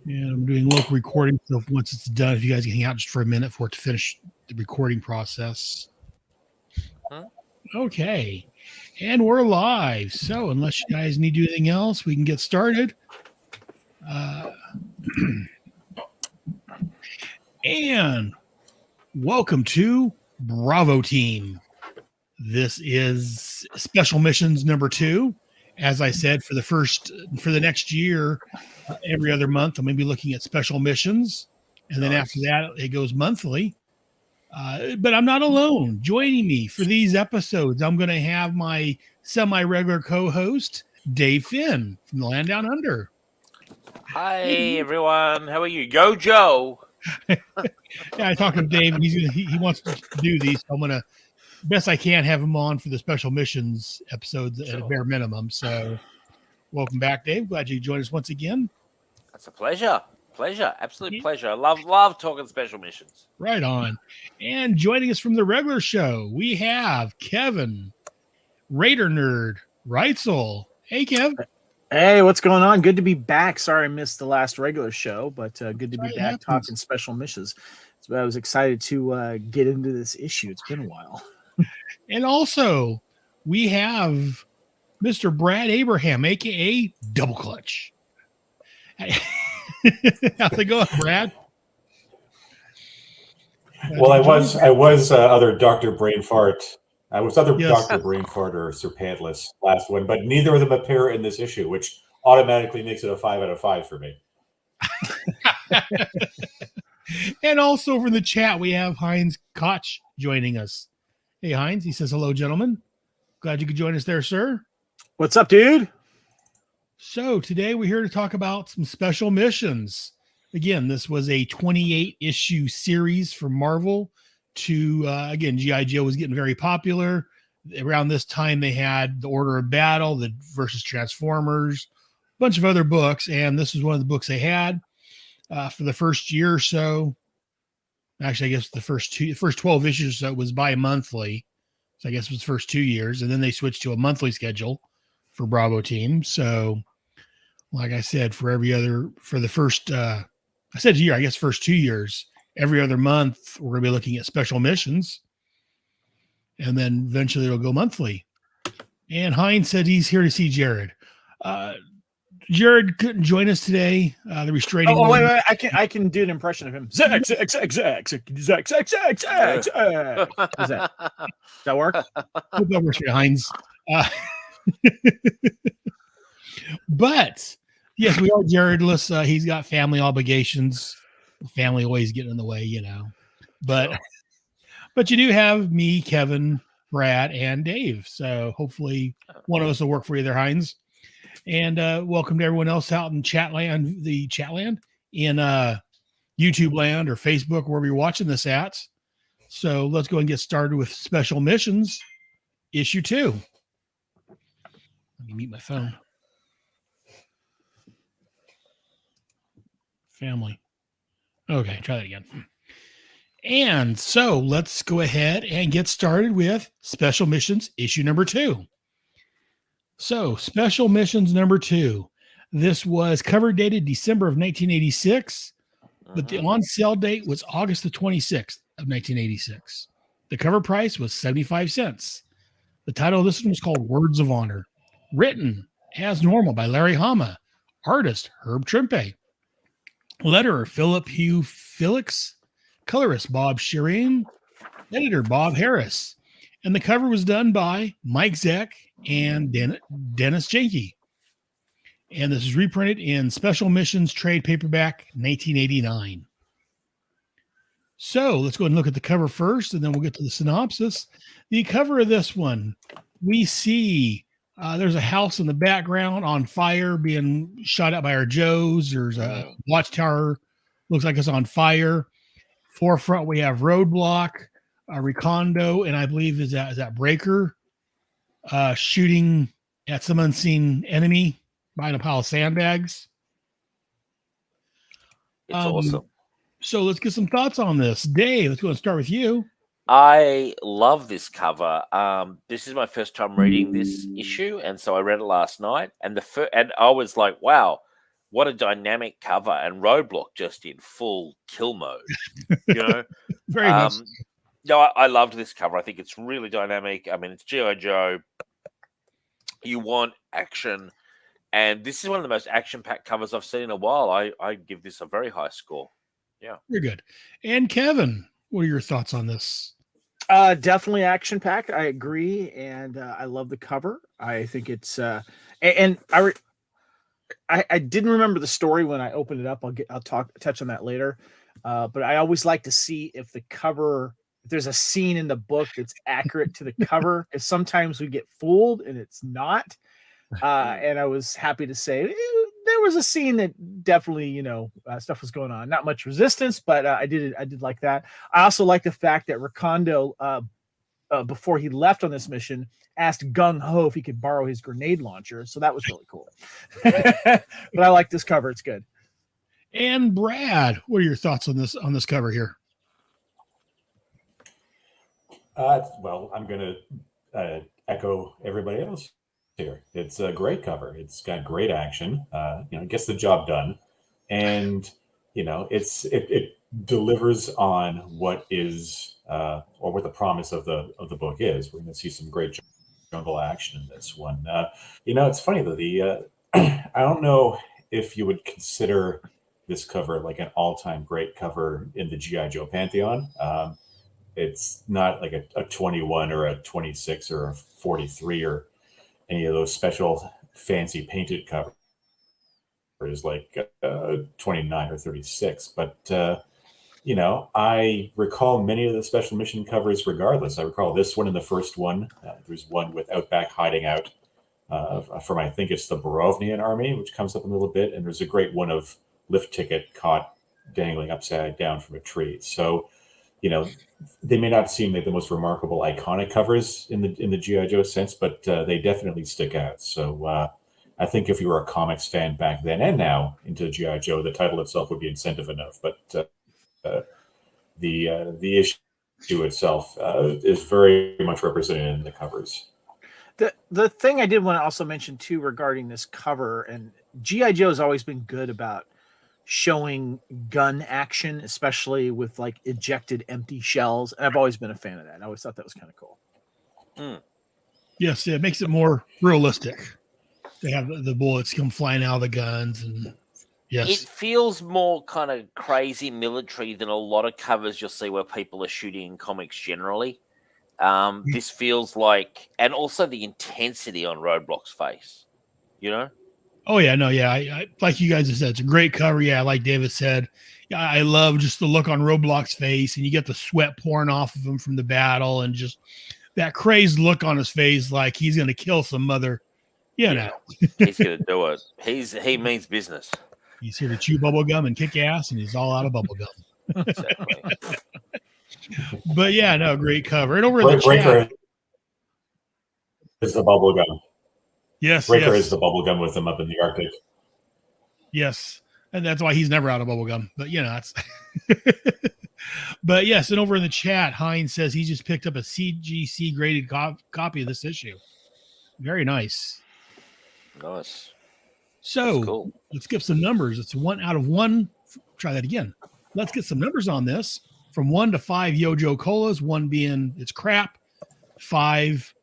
And I'm doing local recording. So once it's done, if you guys can hang out just for a minute for it to finish the recording process. Huh? Okay. And we're live. So unless you guys need to do anything else, we can get started. And welcome to Bravo Team. This is special missions number 2. As I said, for the next year, every other month, I'm going to be looking at special missions. And then after that, it goes monthly. But I'm not alone. Joining me for these episodes, I'm going to have my semi-regular co-host, Dave Finn from the Land Down Under. Hi, everyone. How are you? Go, Joe. Yeah, I talked to Dave, and he wants to do these. So I'm going to, best I can, have him on for the special missions episodes at a bare minimum. So welcome back, Dave. Glad you joined us once again. It's a pleasure. Absolute pleasure. I love talking special missions. Right on. And joining us from the regular show, we have Kevin Raider Nerd Reitzel. Hey, Kev. Hey, what's going on? Good to be back. Sorry I missed the last regular show, but good to be back talking special missions. So I was excited to get into this issue. It's been a while. And also, we have Mr. Brad Abraham, a.k.a. Double Clutch. How's it going, Brad? Well, I was other Dr. Brain Fart. I was other Dr. Brain Fart or Sir Pantless last one, but neither of them appear in this issue, which automatically makes it a 5 out of 5 for me. And also from the chat, we have Heinz Koch joining us. Hey, Heinz. He says, hello, gentlemen. Glad you could join us there, sir. What's up, dude? So today we're here to talk about some special missions. Again, this was a 28-issue series for Marvel to, again, G.I. Joe was getting very popular. Around this time, they had The Order of Battle, the versus Transformers, a bunch of other books, and this was one of the books they had for the first year or so. Actually, I guess the first 12 issues or so it was bi-monthly. So I guess it was the first 2 years, and then they switched to a monthly schedule for Bravo Team. So, like I said, for the first, I said year, I guess first 2 years, every other month, we're going to be looking at special missions. And then eventually it'll go monthly. And Heinz said he's here to see Jared. Jared couldn't join us today. The restraining. Oh, wait. I can do an impression of him. Zack. Does that work? Hope that works for you, Heinz. But yes, we are Jaredless. He's got family obligations. Family always getting in the way, But you do have me, Kevin, Brad, and Dave. So hopefully one of us will work for you there, Heinz. And welcome to everyone else out in Chatland, in YouTube land or Facebook, wherever you're watching this at. So let's go and get started with Special Missions, issue 2. Let me mute my phone. Family. Okay, try that again. And so let's go ahead and get started with Special Missions issue number 2. So Special Missions number 2. This was cover dated December of 1986, but the on sale date was August the 26th of 1986. The cover price was 75 cents. The title of this one was called Words of Honor. Written as normal by Larry Hama. Artist Herb Trimpe. Letterer Philip Hugh Felix. Colorist Bob Shireen. Editor Bob Harris. And the cover was done by Mike Zeck and Dennis Janke. And this is reprinted in Special Missions Trade Paperback 1989. So let's go ahead and look at the cover first, and then we'll get to the synopsis. The cover of this one, we see there's a house in the background on fire being shot at by our Joes. There's a watchtower, looks like it's on fire. Forefront, we have Roadblock, Recondo, and I believe is that Breaker shooting at some unseen enemy behind a pile of sandbags. It's awesome. So let's get some thoughts on this. Dave, let's go and start with you. I love this cover. This is my first time reading this issue, and so I read it last night. And I was like, "Wow, what a dynamic cover, and Roadblock just in full kill mode. You know, Very much. No, I loved this cover. I think it's really dynamic. I mean, it's G.I. Joe. You want action, and this is one of the most action-packed covers I've seen in a while. I give this a very high score. Yeah, you're good. And Kevin, what are your thoughts on this? Definitely action packed. I agree, and I love the cover. I think it's and I didn't remember the story when I opened it up. I'll touch on that later. But I always like to see if the cover, if there's a scene in the book that's accurate to the cover, because sometimes we get fooled and it's not. And I was happy to say there was a scene that definitely, stuff was going on. Not much resistance, but I did like that. I also like the fact that Recondo, before he left on this mission, asked Gung Ho if he could borrow his grenade launcher. So that was really cool. But I like this cover. It's good. And Brad, what are your thoughts on this cover here? Well, I'm going to echo everybody else here. It's a great cover. It's got great action. Gets the job done, and it delivers on what is or what the promise of the book is. We're going to see some great jungle action in this one. It's funny though. I don't know if you would consider this cover like an all-time great cover in the G.I. Joe pantheon. It's not like a 21 or a 26 or a 43 or any of those special fancy painted covers like 29 or 36. But, I recall many of the special mission covers regardless. I recall this one and the first one. There's one with Outback hiding out from, I think it's the Borovnian army, which comes up a little bit. And there's a great one of Lift Ticket caught dangling upside down from a tree. So, they may not seem like the most remarkable iconic covers in the G.I. Joe sense, but they definitely stick out. So I think if you were a comics fan back then and now into G.I. Joe, the title itself would be incentive enough. But the issue itself is very much represented in the covers. The thing I did want to also mention too regarding this cover, and G.I. Joe has always been good about showing gun action, especially with like ejected empty shells. And I've always been a fan of that. I always thought that was kind of cool. Yes, it makes it more realistic. They have the bullets come flying out of the guns, and yes, it feels more kind of crazy military than a lot of covers you'll see where people are shooting in comics generally. This feels like, and also the intensity on Roadblock's face, Oh yeah, no, yeah. I like you guys have said, it's a great cover. Yeah, like David said, yeah, I love just the look on Roadblock's face, and you get the sweat pouring off of him from the battle, and just that crazed look on his face, like he's gonna kill some mother. He's gonna do it. He means business. He's here to chew bubble gum and kick ass, and he's all out of bubble gum. Exactly. But yeah, no, great cover. And over in the Breaker chat is the bubble gum. Yes, Breaker is the bubble gum with him up in the Arctic. Yes, and that's why he's never out of bubble gum. But that's. But yes, and over in the chat, Hines says he just picked up a CGC graded copy of this issue. Very nice. Nice. So cool. Let's get some numbers. It's 1 out of 1. Try that again. Let's get some numbers on this. From 1 to 5 Yojo Colas, 1 being it's crap, 5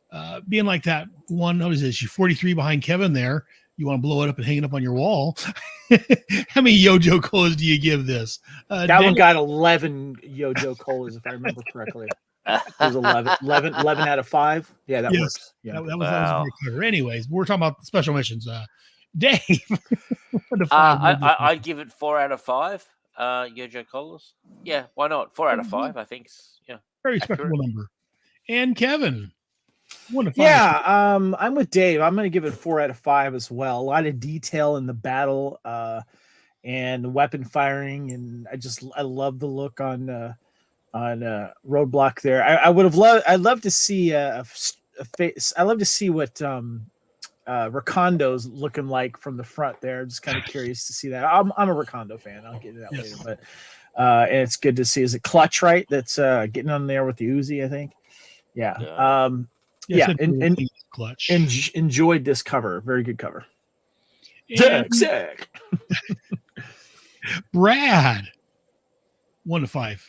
being like that one. What is this? You're 43 behind Kevin there. You want to blow it up and hang it up on your wall. How many Yojo Colas do you give this? That one got 11 Yojo Colas, if I remember correctly. It was 11 out of 5. Yeah, that works. Yeah. That was a great cover. Anyways, we're talking about special missions. Dave. I'd give it 4 out of 5. Yojo Colas. Yeah, why not? 4 out of 5, I think. Very respectable number. And Kevin. 1 to 5. Yeah, I'm with Dave. I'm going to give it 4 out of 5 as well. A lot of detail in the battle and weapon firing, and I love the look on Roadblock there. I'd love to see a face. I love to see what Recondo's looking like from the front there. Just kind of curious to see that. I'm a Recondo fan. I'll get to that later, but and it's good to see. Is it Clutch, right? That's getting on there with the Uzi, I think. Yeah. Clutch. Enjoyed this cover. Very good cover. And Sick. Brad, 1 to 5.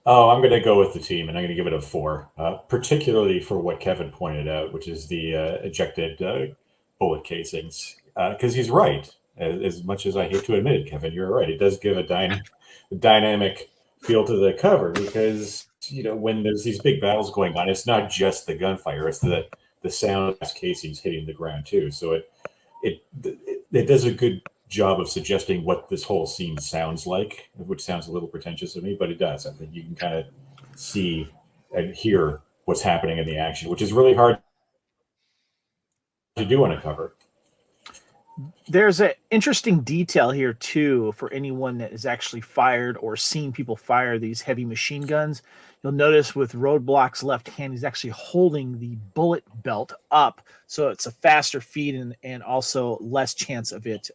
Oh, I'm going to go with the team, and I'm going to give it a 4, particularly for what Kevin pointed out, which is the ejected bullet casings. Because he's right. As much as I hate to admit it, Kevin, you're right. It does give a dynamic feel to the cover because, when there's these big battles going on, it's not just the gunfire. It's the sound of casings hitting the ground, too. So it does a good job of suggesting what this whole scene sounds like, which sounds a little pretentious to me, but it does. I think you can kind of see and hear what's happening in the action, which is really hard to do on a cover. There's an interesting detail here too for anyone that has actually fired or seen people fire these heavy machine guns. You'll notice with Roadblock's left hand, he's actually holding the bullet belt up, so it's a faster feed and also less chance of it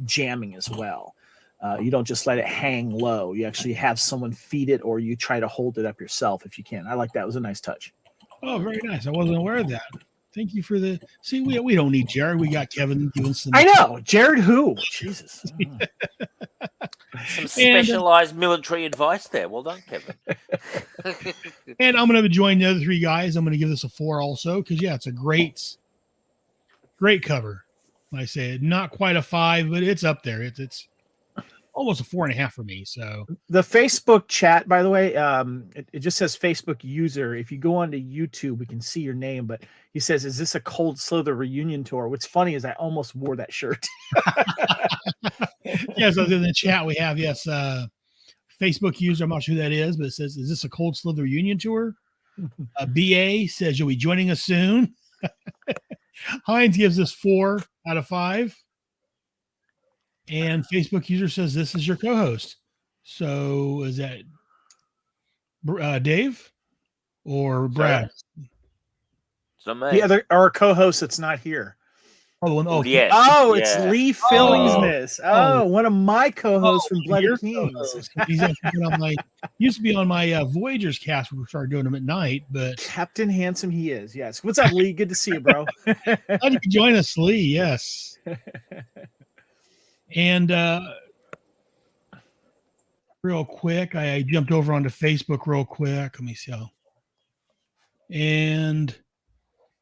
jamming as well. You don't just let it hang low. You actually have someone feed it, or you try to hold it up yourself if you can. I like that. It was a nice touch. Oh, very nice. I wasn't aware of that. Thank you for the. See, we don't need Jared. We got Kevin giving some. I know. Jared who? Jesus. Some specialized military advice there. Well done, Kevin. And I'm going to join the other 3 guys. I'm going to give this a 4 also because, yeah, it's a great cover. Like I say, not quite a 5, but it's up there. It's almost a 4.5 for me. So the Facebook chat, by the way, it just says Facebook user. If you go onto YouTube, we can see your name, but he says, "Is this a Cold Slither reunion tour?" What's funny is I almost wore that shirt. Yes, in the chat we have, yes, Facebook user, I'm not sure who that is, but it says, "Is this a Cold Slither reunion tour?" BA says, "You'll be joining us soon." Heinz gives this 4 out of 5. And Facebook user says, "This is your co-host." So is that Dave or Brad? It's not me. The other our co-host that's not here. Yes. Oh, it's Yeah. Lee Fillingsness. Oh. One of my co-hosts from Bloody Your Kings. co-host. He's actually been on used to be on my Voyagers cast. We started doing them at night, but Captain Handsome he is. Yes. What's up, Lee? Good to see you, bro. glad you could join us, Lee. Yes. And real quick, I jumped over onto Facebook real quick. Let me see how. And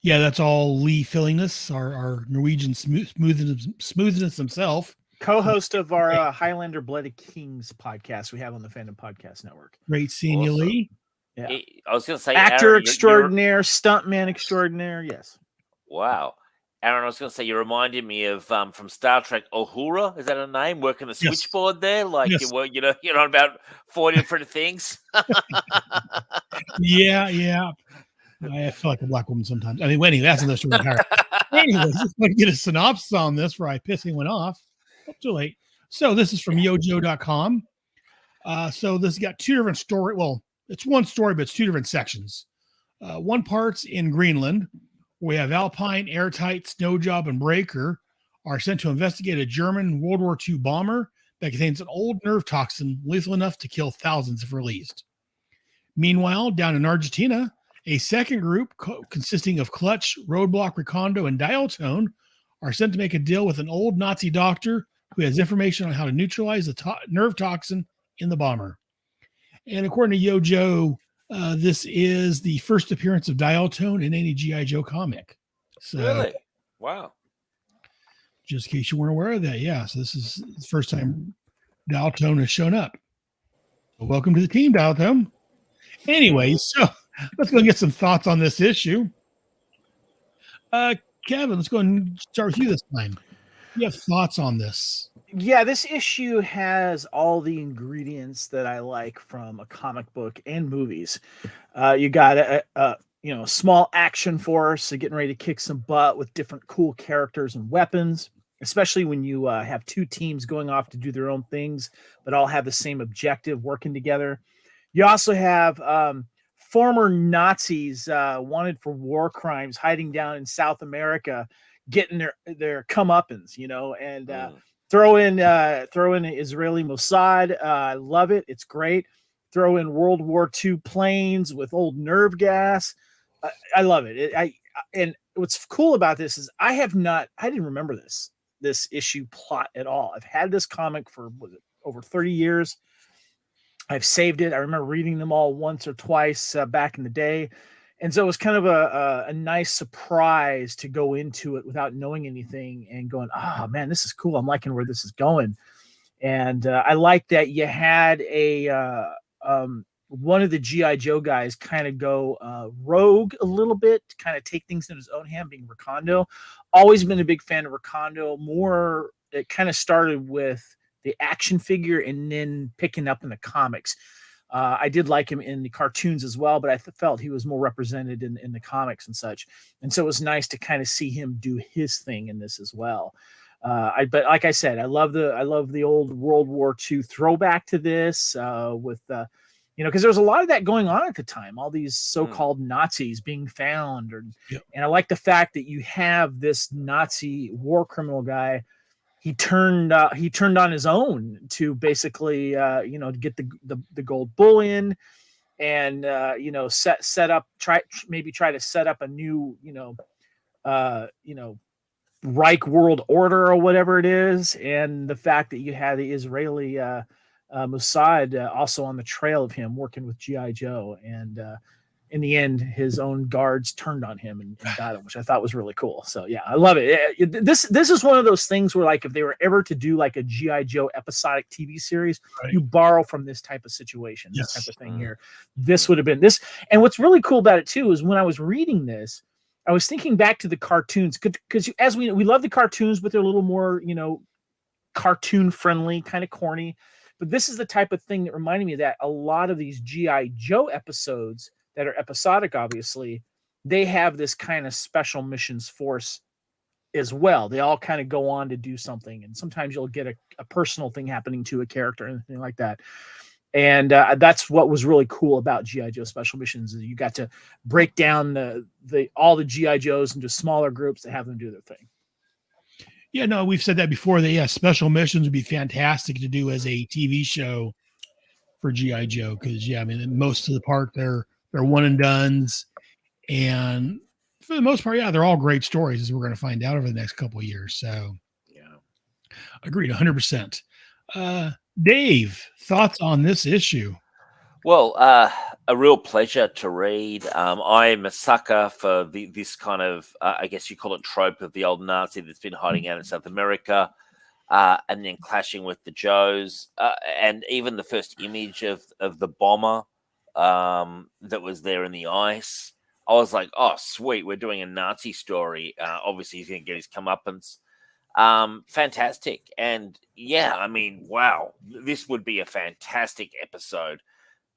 yeah, that's all Lee Fillingness, our Norwegian smoothness himself. Co-host of our Highlander Bloody Kings podcast we have on the Fandom Podcast Network. Great seeing you, Lee. Yeah. I was going to say, Actor Aaron, extraordinaire, stuntman extraordinaire. Yes. Wow. Aaron, I was going to say, you reminded me of from Star Trek, Uhura. Is that a name? Working the switchboard there? Like, Yes. you're on about 4 different things. Yeah. I feel like a black woman sometimes. I mean, anyway, that's another story entirely. Anyways, just want to get a synopsis on this before I piss anyone off. Oh, too late. So this is from yojo.com. So this has got 2 different story. Well, it's one story, but it's 2 different sections. One part's in Greenland. We have Alpine, Airtight, Snowjob, and Breaker are sent to investigate a German World War II bomber that contains an old nerve toxin lethal enough to kill thousands if released. Meanwhile, down in Argentina, a second group consisting of Clutch, Roadblock, Recondo, and Dialtone are sent to make a deal with an old Nazi doctor who has information on how to neutralize the nerve toxin in the bomber. And according to Yojo, this is the first appearance of Dialtone in any G.I. Joe comic. So, Really? Wow. just in case you weren't aware of that, yeah. So this is the first time Dialtone has shown up. So welcome to the team, Dialtone. Anyways, so let's go get some thoughts on this issue. Kevin, let's go and start with you this time. You have thoughts on this? Yeah, this issue has all the ingredients that I like from a comic book and movies. You got a small action force getting ready to kick some butt with different cool characters and weapons, especially when you have 2 teams going off to do their own things, but all have the same objective working together. You also have former Nazis wanted for war crimes hiding down in South America, getting their comeuppance, and throw in Israeli Mossad. I love it. It's great. Throw in World War II planes with old nerve gas. I love it. And what's cool about this is I didn't remember this issue plot at all. I've had this comic for over 30 years. I've saved it. I remember reading them all once or twice back in the day. And so it was kind of a nice surprise to go into it without knowing anything and going, oh man, this is cool. I'm liking where this is going. And I like that you had one of the G.I. Joe guys kind of go rogue a little bit, to kind of take things in his own hand, being Recondo. Always been a big fan of Recondo. More, it kind of started with the action figure and then picking up in the comics. I did like him in the cartoons as well, but I felt he was more represented in the comics and such. And so it was nice to kind of see him do his thing in this as well. But like I said, I love the old World War II throwback to this with because there was a lot of that going on at the time, all these so-called Nazis being found. And I like the fact that you have this Nazi war criminal guy. He turned on his own to basically to get the gold bullion and set up try to set up a new Reich world order or whatever it is. And the fact that you had the Israeli Mossad also on the trail of him working with G.I. Joe, and in the end his own guards turned on him and got him, which I thought was really cool. So yeah, I love it. This is one of those things where, like, if they were ever to do like a G.I. Joe episodic TV series, right, you borrow from this type of situation, this type of thing here. This would have been this. And what's really cool about it too is when I was reading this, I was thinking back to the cartoons, because as we love the cartoons, but they're a little more cartoon friendly, kind of corny. But this is the type of thing that reminded me of that. A lot of these G.I. Joe episodes that are episodic, obviously, they have this kind of special missions force as well. They all kind of go on to do something. And sometimes you'll get a personal thing happening to a character and anything like that. And that's what was really cool about G.I. Joe Special Missions, is you got to break down all the G.I. Joes into smaller groups to have them do their thing. Yeah, no, we've said that before. That Special Missions would be fantastic to do as a TV show for G.I. Joe, because most of the part they're one and dones, and for the most part, they're all great stories, as we're going to find out over the next couple of years. So, agreed, 100%. Dave, thoughts on this issue? Well, a real pleasure to read. I'm a sucker for this kind of, I guess you call it, trope of the old Nazi that's been hiding out in South America, and then clashing with the Joes, and even the first image of the bomber that was there in the ice. I was like, oh, sweet, we're doing a Nazi story. Obviously, he's going to get his comeuppance. Fantastic. And wow, this would be a fantastic episode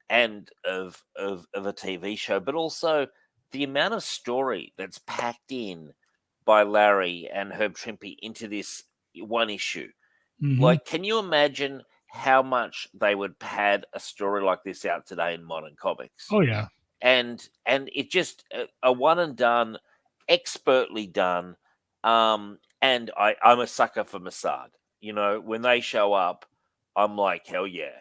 and of a TV show, but also the amount of story that's packed in by Larry and Herb Trimpe into this one issue. Mm-hmm. Like, can you imagine how much they would pad a story like this out today in modern comics? Oh yeah. And it just a one and done, expertly done. And I'm a sucker for Mossad. When they show up, I'm like, hell yeah,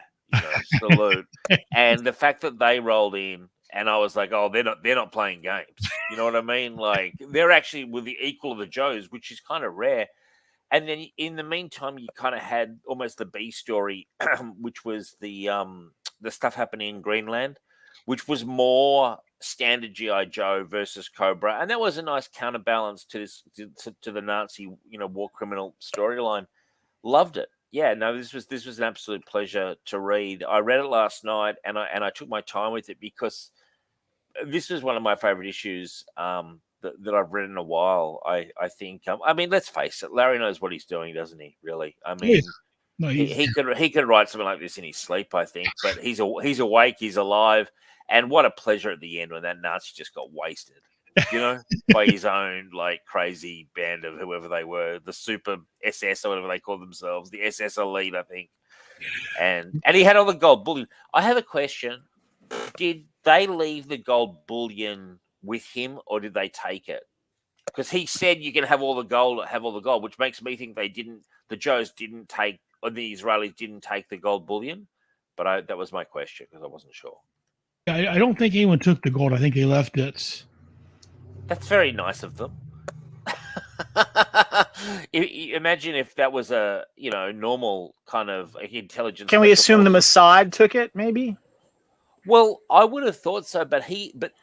salute. And the fact that they rolled in, and I was like, oh, they're not playing games. You know what I mean? Like, they're actually with the equal of the Joes, which is kind of rare. And then in the meantime, you kind of had almost the B story, which was the stuff happening in Greenland, which was more standard G.I. Joe versus Cobra, and that was a nice counterbalance to this to the Nazi war criminal storyline. Loved it. Yeah, no, this was an absolute pleasure to read. I read it last night, and I took my time with it, because this is one of my favorite issues that I've read in a while. I think let's face it, Larry knows what he's doing, doesn't he? Really, No, he could write something like this in his sleep, I think. But he's awake, he's alive. And what a pleasure at the end when that Nazi just got wasted, by his own crazy band of whoever they were, the Super SS or whatever they call themselves, the SS Elite, I think. And he had all the gold bullion. I have a question. Did they leave the gold bullion with him, or did they take it? Because he said you can have all the gold, which makes me think the Joes didn't take, or the Israelis didn't take the gold bullion. But that was my question, because I wasn't sure. I don't think anyone took the gold. I think they left it. That's very nice of them. Imagine if that was a normal kind of intelligence. Can we assume the metropolitan. Mossad took it? Maybe. Well, I would have thought so, but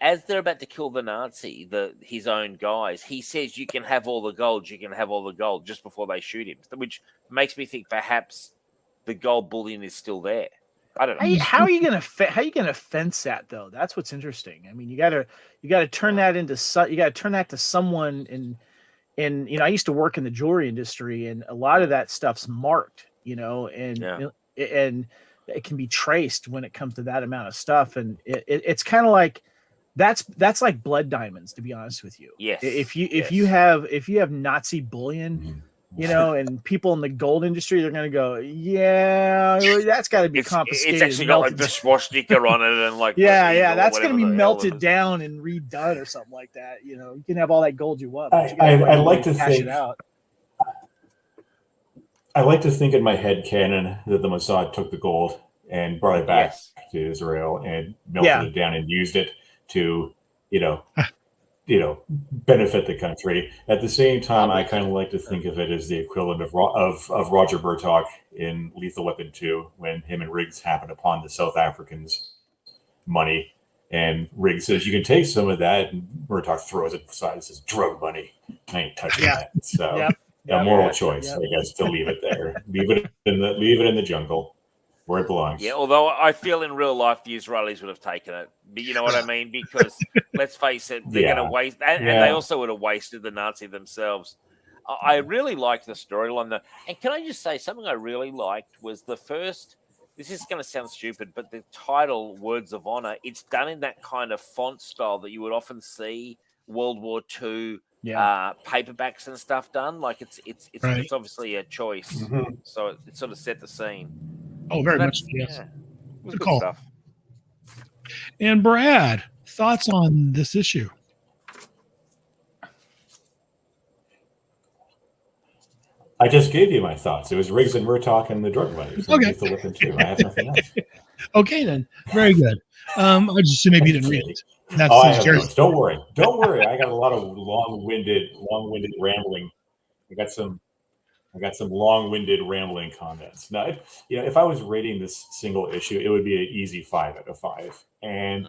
as they're about to kill the Nazi, his own guys, he says, "You can have all the gold. You can have all the gold," just before they shoot him, which makes me think perhaps the gold bullion is still there. I don't know. How are you gonna fence that though? That's what's interesting. I mean, you gotta turn that to someone in I used to work in the jewelry industry, and a lot of that stuff's marked, and it can be traced when it comes to that amount of stuff, and it's kind of like that's like blood diamonds, to be honest with you. Yes. If you have Nazi bullion, and people in the gold industry, they're going to go, yeah, that's got to be confiscated. It's actually got like the swastika on it, and like that's going to be melted down and redone or something like that. You can have all that gold you want. But I like to cash think it out. I like to think in my head canon that the Mossad took the gold and brought it back to Israel and melted it down and used it to, benefit the country. At the same time, I kind of like to think of it as the equivalent of Roger Murtaugh in Lethal Weapon 2, when him and Riggs happen upon the South Africans' money, and Riggs says, "You can take some of that," and Murtaugh throws it aside and says, "Drug money. I ain't touching that." So. A moral choice, I guess, to leave it there. Leave it in the jungle where it belongs. Yeah, although I feel in real life the Israelis would have taken it. But you know what I mean? Because let's face it, they're going to waste, and they also would have wasted the Nazi themselves. I really liked the storyline though. And can I just say something I really liked was the first. This is going to sound stupid, but the title "Words of Honor." It's done in that kind of font style that you would often see World War II. Paperbacks and stuff done. Like it's obviously a choice, so it sort of set the scene. Oh, very much. Yes, good stuff. And Brad, thoughts on this issue? I just gave you my thoughts. It was Riggs and Murtaugh and the drug money. Okay. I have nothing else. Okay, then. Very good. I just assumed maybe you didn't read it. That's I have notes. Don't worry. I got a lot of long-winded rambling. I got some long-winded rambling comments. Now, if I was rating this single issue, it would be an easy 5 out of 5. And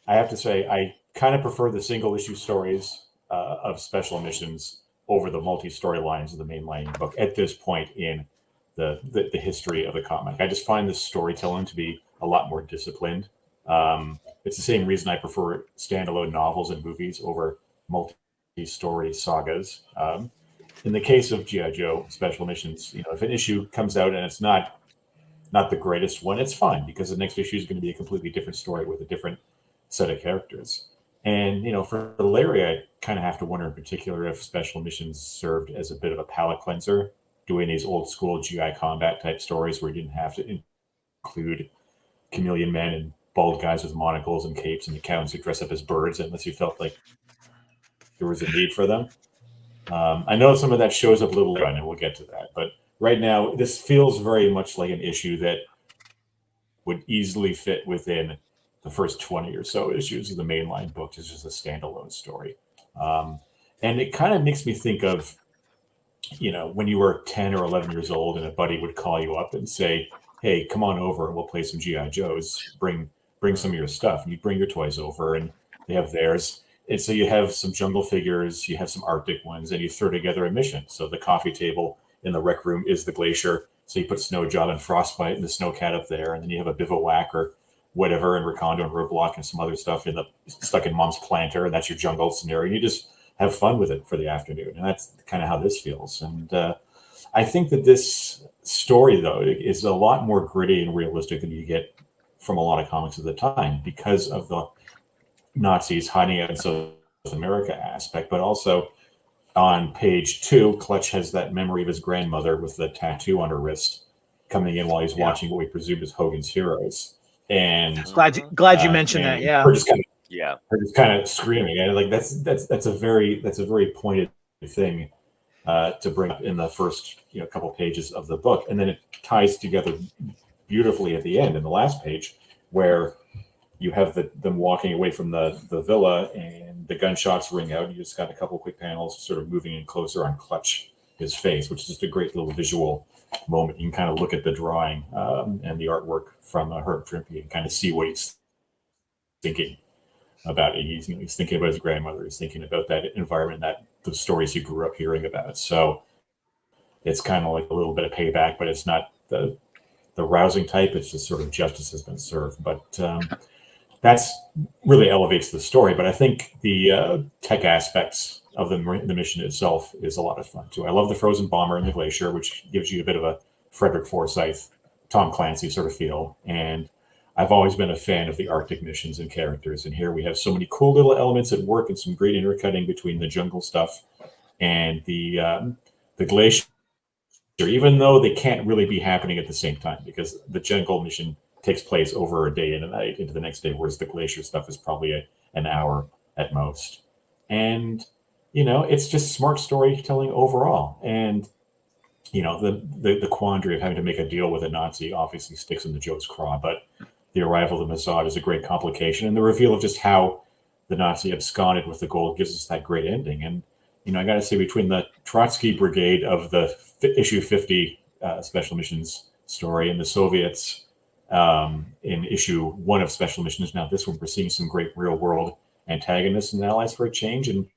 I have to say, I kind of prefer the single issue stories of special missions over the multi-story lines of the mainline book at this point in the history of the comic. I just find the storytelling to be a lot more disciplined. It's the same reason I prefer standalone novels and movies over multi-story sagas. In the case of G.I. Joe Special Missions, if an issue comes out and it's not the greatest one, it's fine, because the next issue is going to be a completely different story with a different set of characters. And, for Larry, I kind of have to wonder in particular if Special Missions served as a bit of a palate cleanser, doing these old school GI combat type stories where you didn't have to include chameleon men and bald guys with monocles and capes and accountants who dress up as birds unless you felt like there was a need for them. I know some of that shows up a little later, and we'll get to that. But right now, this feels very much like an issue that would easily fit within the first 20 or so issues of the mainline book. It's just a standalone story. And it kind of makes me think of, when you were 10 or 11 years old and a buddy would call you up and say, "Hey, come on over and we'll play some G.I. Joes. Bring some of your stuff." And you bring your toys over and they have theirs. And so you have some jungle figures, you have some Arctic ones, and you throw together a mission. So the coffee table in the rec room is the glacier. So you put Snow Job and Frostbite and the Snowcat up there, and then you have a bivouac or whatever, and Recondo and Roadblock and some other stuff stuck in Mom's planter, and that's your jungle scenario. And you just have fun with it for the afternoon. And that's kind of how this feels. And I think that this story, though, is a lot more gritty and realistic than you get from a lot of comics at the time, because of the Nazis hiding out in South America aspect. But also on page 2, Clutch has that memory of his grandmother with the tattoo on her wrist coming in while he's watching what we presume is Hogan's Heroes. And glad you mentioned that. Yeah, we're just kind of screaming, and like that's a very pointed thing to bring up in the first couple pages of the book, and then it ties together beautifully at the end in the last page, where you have them walking away from the villa, and the gunshots ring out. You just got a couple quick panels sort of moving in closer on Clutch, his face, which is just a great little visual moment. You can kind of look at the drawing and the artwork from Herb Trimpe and kind of see what he's thinking about it. He's thinking about his grandmother. He's thinking about that environment, that the stories he grew up hearing about. So it's kind of like a little bit of payback, but it's not the rousing type. It's just sort of justice has been served. But that's really elevates the story. But I think the tech aspects of the mission itself is a lot of fun too. I love the frozen bomber and the glacier, which gives you a bit of a Frederick Forsyth, Tom Clancy sort of feel. And I've always been a fan of the Arctic missions and characters. And here we have so many cool little elements at work and some great intercutting between the jungle stuff and the glacier, even though they can't really be happening at the same time, because the jungle mission takes place over a day and a night into the next day, whereas the glacier stuff is probably an hour at most. And, it's just smart storytelling overall. And, the quandary of having to make a deal with a Nazi obviously sticks into Joe's craw, but the arrival of the Mossad is a great complication. And the reveal of just how the Nazi absconded with the gold gives us that great ending. And, I got to say, between the Trotsky Brigade of the issue 50 Special Missions story and the Soviets in issue 1 of Special Missions, now this one, we're seeing some great real-world antagonists and allies for a change. And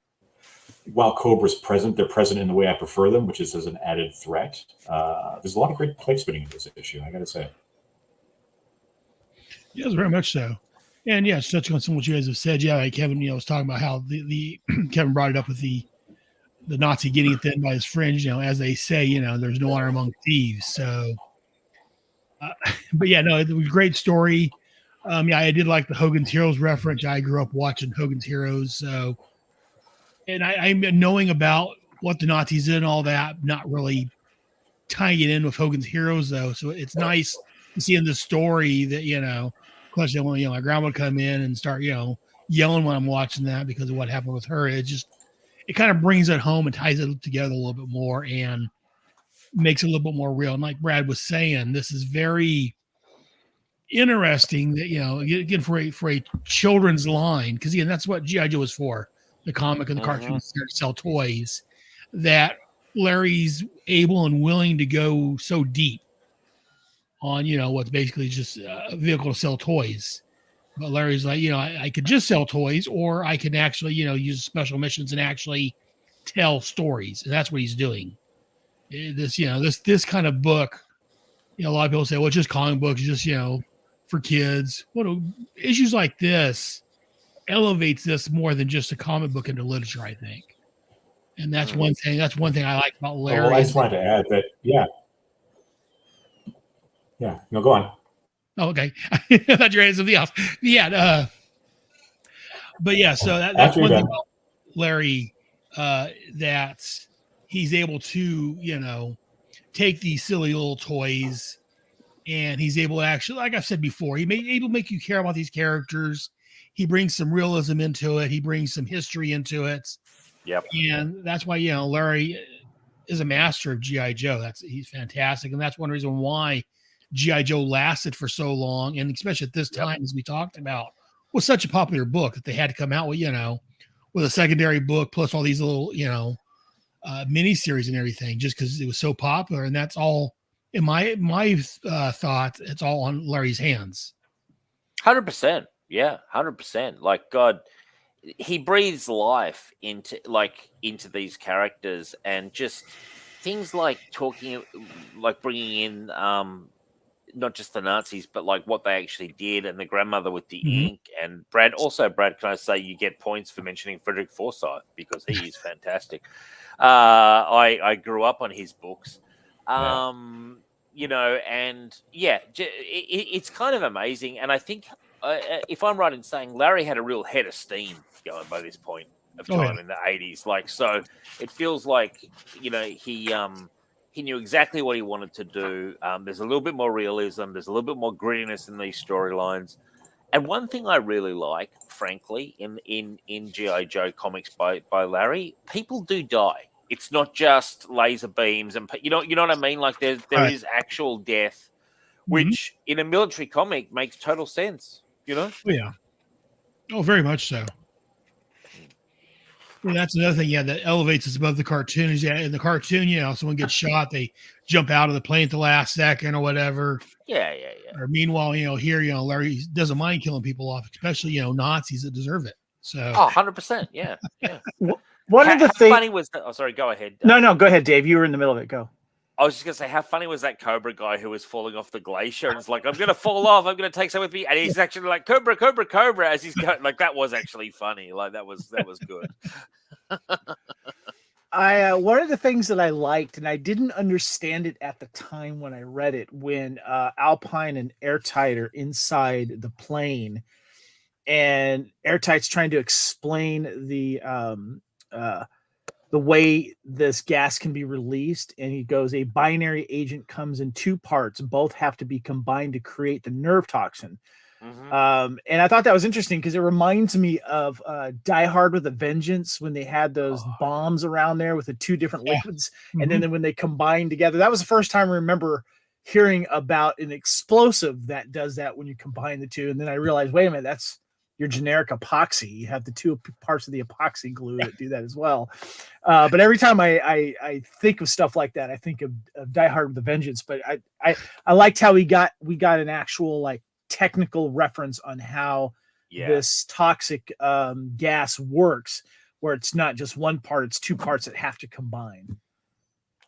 while Cobra's present, they're present in the way I prefer them, which is as an added threat. There's a lot of great plate spinning in this issue, I got to say. Yes, very much so. And yes, touching on some of what you guys have said, like Kevin, was talking about how the Kevin brought it up with the Nazi getting it then by his fringe, as they say, there's no honor among thieves. So, but yeah, no, it was a great story. I did like the Hogan's Heroes reference. I grew up watching Hogan's Heroes. So, and I'm knowing about what the Nazis did and all that, not really tying it in with Hogan's Heroes though. So it's nice to see in the story that, especially when, my grandma would come in and start, yelling when I'm watching that because of what happened with her. It kind of brings it home and ties it together a little bit more and makes it a little bit more real. And like Brad was saying, this is very interesting that, again, for a children's line, because again, that's what G.I. Joe was for, the comic and the cartoons to sell toys, that Larry's able and willing to go so deep on, what's basically just a vehicle to sell toys. But Larry's like, I could just sell toys, or I can actually, use special missions and actually tell stories. And that's what he's doing. This kind of book, a lot of people say, well, it's just comic books, just, for kids. Issues like this elevates this more than just a comic book into literature, I think. And that's one thing. That's one thing I like about Larry. Well, I just wanted to add that, yeah. No, go on. Oh, okay. I thought you were saying something else. Yeah. But yeah, so that's one thing about Larry, that he's able to, take these silly little toys, and he's able to actually, like I've said before, able to make you care about these characters. He brings some realism into it. He brings some history into it. Yep. And that's why, Larry is a master of G.I. Joe. He's fantastic. And that's one reason why G.I. Joe lasted for so long, and especially at this time, as we talked about, was such a popular book that they had to come out with, with a secondary book plus all these little, mini series and everything, just because it was so popular. And that's all, in my thoughts, it's all on Larry's hands. 100%. Yeah, 100%. Like, God, he breathes life into these characters, and just things like bringing in not just the Nazis, but like what they actually did, and the grandmother with the ink. And Brad, can I say you get points for mentioning Frederick Forsyth, because he is fantastic. I grew up on his books, and it's kind of amazing. And I think, if I'm right in saying, Larry had a real head of steam going by this point of time in the 80s. Like, so it feels like, he knew exactly what he wanted to do. There's a little bit more realism. There's a little bit more grittiness in these storylines. And one thing I really like, frankly, in G.I. Joe comics by Larry, people do die. It's not just laser beams and you know what I mean. Like there is actual death, which in a military comic makes total sense. Oh, yeah. Oh, very much so. Yeah, that's another thing. Yeah, that elevates us above the cartoon. Is in the cartoon, someone gets shot, they jump out of the plane at the last second or whatever. Yeah. Or meanwhile, here, Larry doesn't mind killing people off, especially Nazis that deserve it. So, 100%. Yeah. One of the How things. funny was that? Oh, sorry. Go ahead. No, go ahead, Dave. You were in the middle of it. Go. I was just gonna say, how funny was that Cobra guy who was falling off the glacier and it's like, I'm gonna fall off, I'm gonna take some with me, and he's actually like Cobra, Cobra, Cobra as he's going. Like that was actually funny. Like that was good. One of the things that I liked, and I didn't understand it at the time when I read it, when Alpine and Airtight are inside the plane, and Airtight's trying to explain the way this gas can be released, and he goes, a binary agent comes in two parts, both have to be combined to create the nerve toxin. Mm-hmm. And I thought that was interesting because it reminds me of Die Hard with a Vengeance when they had those bombs around there with the two different liquids, and then when they combine together. That was the first time I remember hearing about an explosive that does that when you combine the two. And then I realized, wait a minute, that's your generic epoxy. You have the two parts of the epoxy glue that do that as well. But every time I think of stuff like that, I think of Die Hard with a Vengeance. But I liked how we got an actual like technical reference on how this toxic gas works, where it's not just one part, it's two parts that have to combine.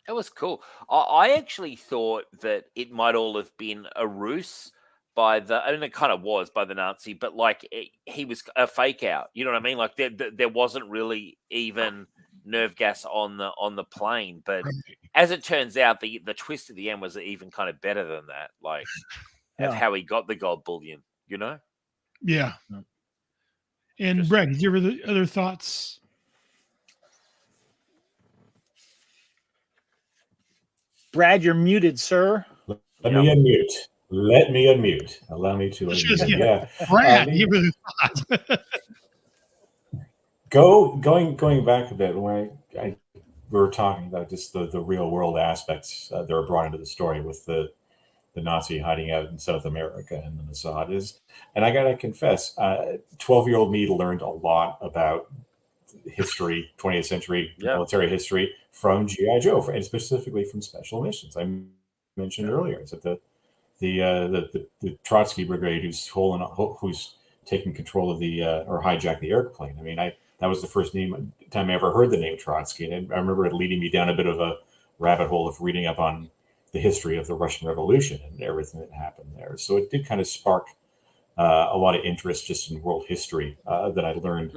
That was cool. I actually thought that it might all have been a ruse by it kind of was by the Nazi, but like he was a fake out. You know what I mean? Like there wasn't really even nerve gas on the plane. But as it turns out, the twist at the end was even kind of better than that. Like of how he got the gold bullion. Yeah. And Brad, did you have other thoughts? Brad, you're muted, sir. Let me unmute. Allow me to unmute. Yeah. Brad, you have other thoughts. Going back a bit, when we were talking about just the real world aspects that were brought into the story with the Nazi hiding out in South America and the Mossad and I gotta confess, 12-year-old me learned a lot about history, 20th century military history from G.I. Joe, and specifically from Special Missions. I mentioned earlier, is that the Trotsky Brigade who's taking control of or hijacked the airplane. I mean, that was the first time I ever heard the name Trotsky, and I remember it leading me down a bit of a rabbit hole of reading up on the history of the Russian Revolution and everything that happened there. So it did kind of spark a lot of interest just in world history that I learned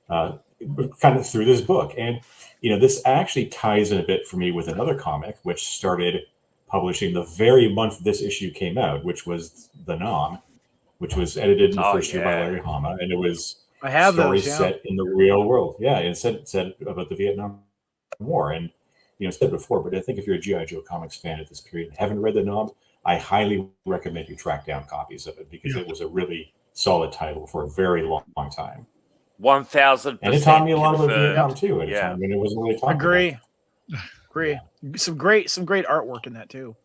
kind of through this book. And, this actually ties in a bit for me with another comic, which started publishing the very month this issue came out, which was The Nom, which was edited in the first year by Larry Hama. And it was stories set in the real world. Yeah, it said about the Vietnam War. And, said before, but I think if you're a G.I. Joe comics fan at this period and haven't read The Nom, I highly recommend you track down copies of it because it was a really solid title for a very long time. 1,000%. And it taught me a lot about Vietnam too. At a time when it wasn't really talked Agree. Some great artwork in that too.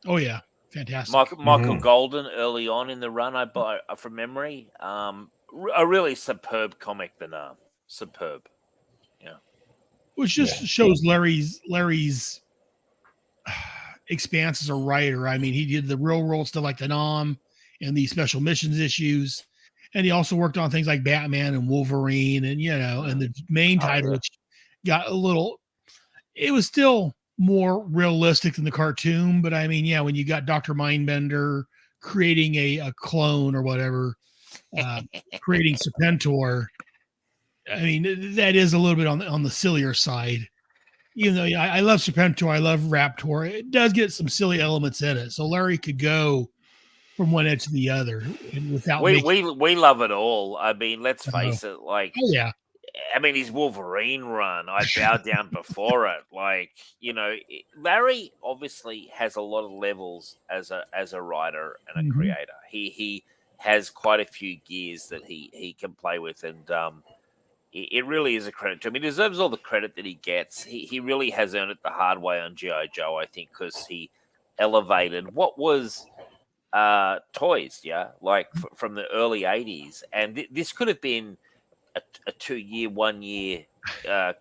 Oh yeah, fantastic. Michael Golden early on in the run, I bought from memory. A really superb comic, The Nom. Superb. Yeah. Which just shows Larry's expanse as a writer. I mean, he did the real world stuff like The Nom and the Special Missions issues. And he also worked on things like Batman and Wolverine and, and the main title, which got it was still more realistic than the cartoon. But I mean, when you got Dr. Mindbender creating a clone or whatever, creating Serpentor, I mean, that is a little bit on the sillier side. Even though I love Serpentor, I love Raptor, it does get some silly elements in it. So Larry could go from one edge to the other and without we love it all. I mean, let's face it. Like, I mean, his Wolverine run, I bow down before it. Like, Larry obviously has a lot of levels as a writer and a creator. He has quite a few gears that he can play with, and it really is a credit to him. He deserves all the credit that he gets. He really has earned it the hard way on G.I. Joe, I think, because he elevated what was toys, like from the early 80s. And this could have been a 2-year, 1-year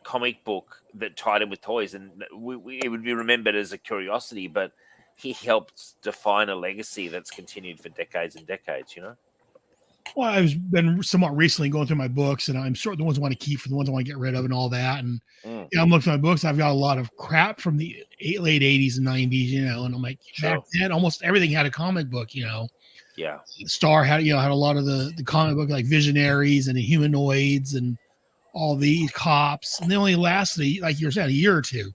comic book that tied in with toys, and it would be remembered as a curiosity. But he helped define a legacy that's continued for decades and decades. Well, I've been somewhat recently going through my books, and I'm sort of the ones I want to keep for the ones I want to get rid of and all that. And I'm looking at my books. I've got a lot of crap from the late 80s and 90s, and I'm like, back then, almost everything had a comic book, Yeah. Star had a lot of the comic book, like Visionaries and the Humanoids and all these cops. And they only lasted, like you were saying, a year or two.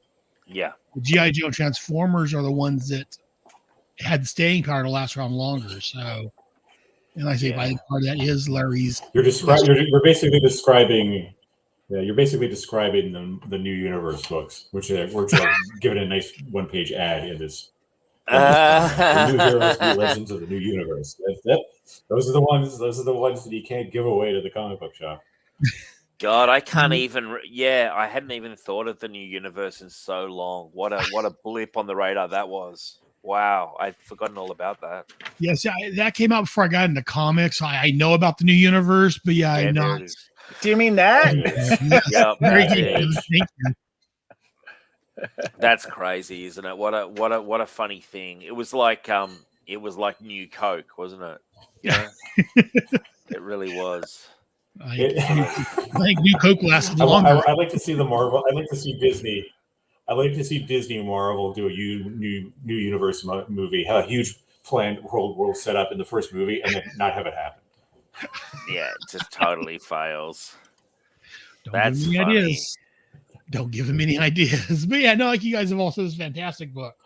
Yeah. The G.I. Joe and Transformers are the ones that had the staying power to last around longer. So, and I say by part of that is Larry's. You're basically describing the new universe books, which are given a nice 1-page ad in this. The new heroes, new legends of the new universe. Those are the ones that you can't give away to the comic book shop. God, I can't even. Yeah, I hadn't even thought of the new universe in so long. What a blip on the radar that was. Wow, I'd forgotten all about that. Yes, that came out before I got into comics. I know about the new universe, but I'm not. Do you mean that? Yeah, Very good. Thank you. That's crazy, isn't it? What a funny thing. It was like New Coke, wasn't it? Yeah, it really was. I think New Coke lasted longer. I'd like to see the Marvel. I'd like to see Disney. I'd like to see Disney and Marvel do a new universe movie. Have a huge planned world set up in the first movie, and then not have it happen. Yeah, it just totally fails. That's funny. Ideas. Don't give him any ideas. But yeah, no, like you guys have also this fantastic book.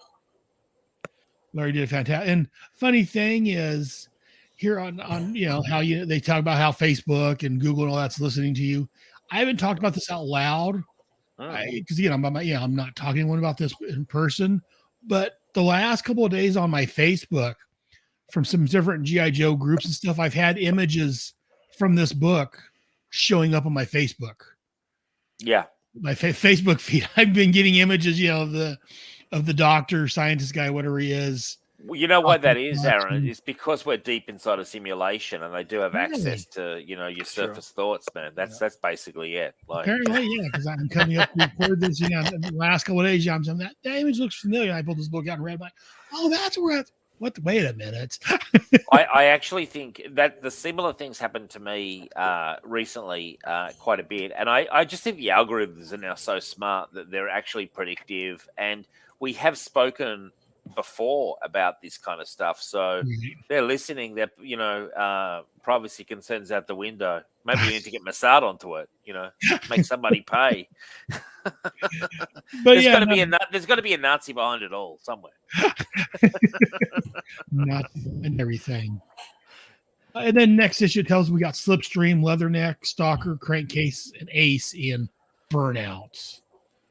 Larry did a fantastic. And funny thing is, here on how they talk about how Facebook and Google and all that's listening to you. I haven't talked about this out loud. Because again, I'm not talking to anyone about this in person, but the last couple of days on my Facebook from some different G.I. Joe groups and stuff, I've had images from this book showing up on my Facebook. Yeah. My Facebook feed. I've been getting images, of the doctor, scientist guy, whatever he is. Well, you know why that is, Aaron? It's because we're deep inside a simulation, and they do have access to, your surface thoughts, man. That's basically it. Like, apparently, yeah, because I'm coming up to record this. The last couple of days, I'm saying that image looks familiar. I pulled this book out and read. I'm like, oh, that's where. What? Wait a minute. I actually think that the similar things happened to me recently quite a bit, and I just think the algorithms are now so smart that they're actually predictive, and we have spoken before about this kind of stuff, so they're listening. They're privacy concerns out the window. Maybe we need to get Mossad onto it. Make somebody pay. But there's got to be a Nazi behind it all somewhere. Nazi and everything. And then next issue tells us we got Slipstream, Leatherneck, Stalker, Crankcase, and Ace in Burnouts.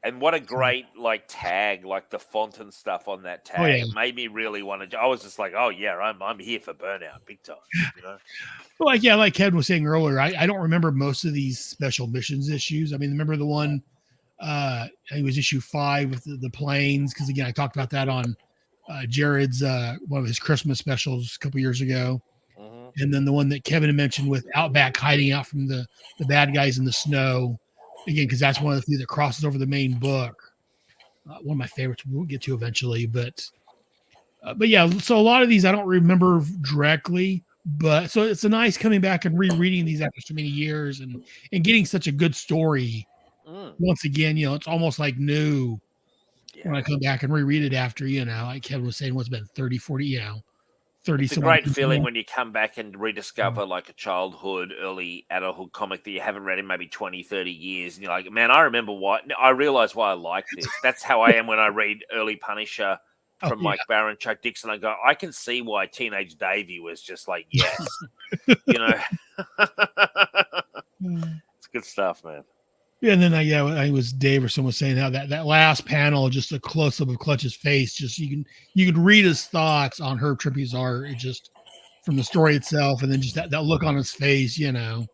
And what a great tag, the font and stuff on that tag. It made me really want to. I was just like, oh yeah, I'm here for Burnout, big time. Well, like Kevin was saying earlier, I don't remember most of these special missions issues. I mean, remember the one, I think it was issue 5 with the planes, because again, I talked about that on Jared's one of his Christmas specials a couple years ago. Mm-hmm. And then the one that Kevin had mentioned with Outback hiding out from the bad guys in the snow. Again, because that's one of the few that crosses over the main book. One of my favorites we'll get to eventually, but yeah. So a lot of these I don't remember directly, but so it's a nice coming back and rereading these after so many years and getting such a good story. Once again, it's almost like new when I come back and reread it after, like Kevin was saying, what's been 30, 40, 30. It's a great feeling when you come back and rediscover a childhood, early adulthood comic that you haven't read in maybe 20, 30 years. And you're like, man, I realize why I like this. That's how I am when I read early Punisher from Mike Barron, Chuck Dixon. I go, I can see why Teenage Davey was just like, yes. It's good stuff, man. Yeah, and then I think it was Dave or someone saying how that last panel, just a close up of Clutch's face, just you can read his thoughts on Herb Trippy's art, it just from the story itself, and then just that look on his face, Yeah.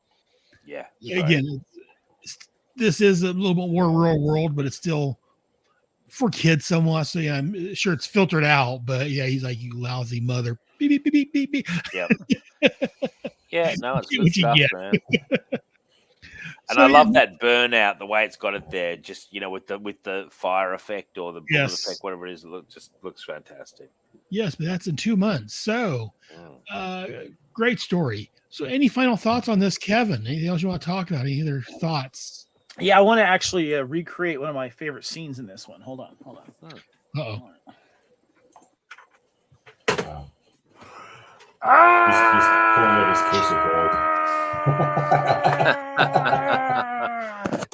Again, this is a little bit more real world, but it's still for kids somewhat. So yeah, I'm sure it's filtered out, but yeah, he's like, you lousy mother. Beep beep beep beep beep. Yeah. Yeah, no, it's good stuff, man. And So, I yeah, love that burnout, the way it's got it there, just with the fire effect or the bullet Yes. effect, whatever it is. It just looks fantastic. yes, but that's in 2 months. So, Mm. great story. So, any final thoughts on this, Kevin? Anything else you want to talk about? Any other thoughts? Yeah, I want to actually recreate one of my favorite scenes in this one. Hold on. Uh-oh. Wow. He's pulling out his case of gold.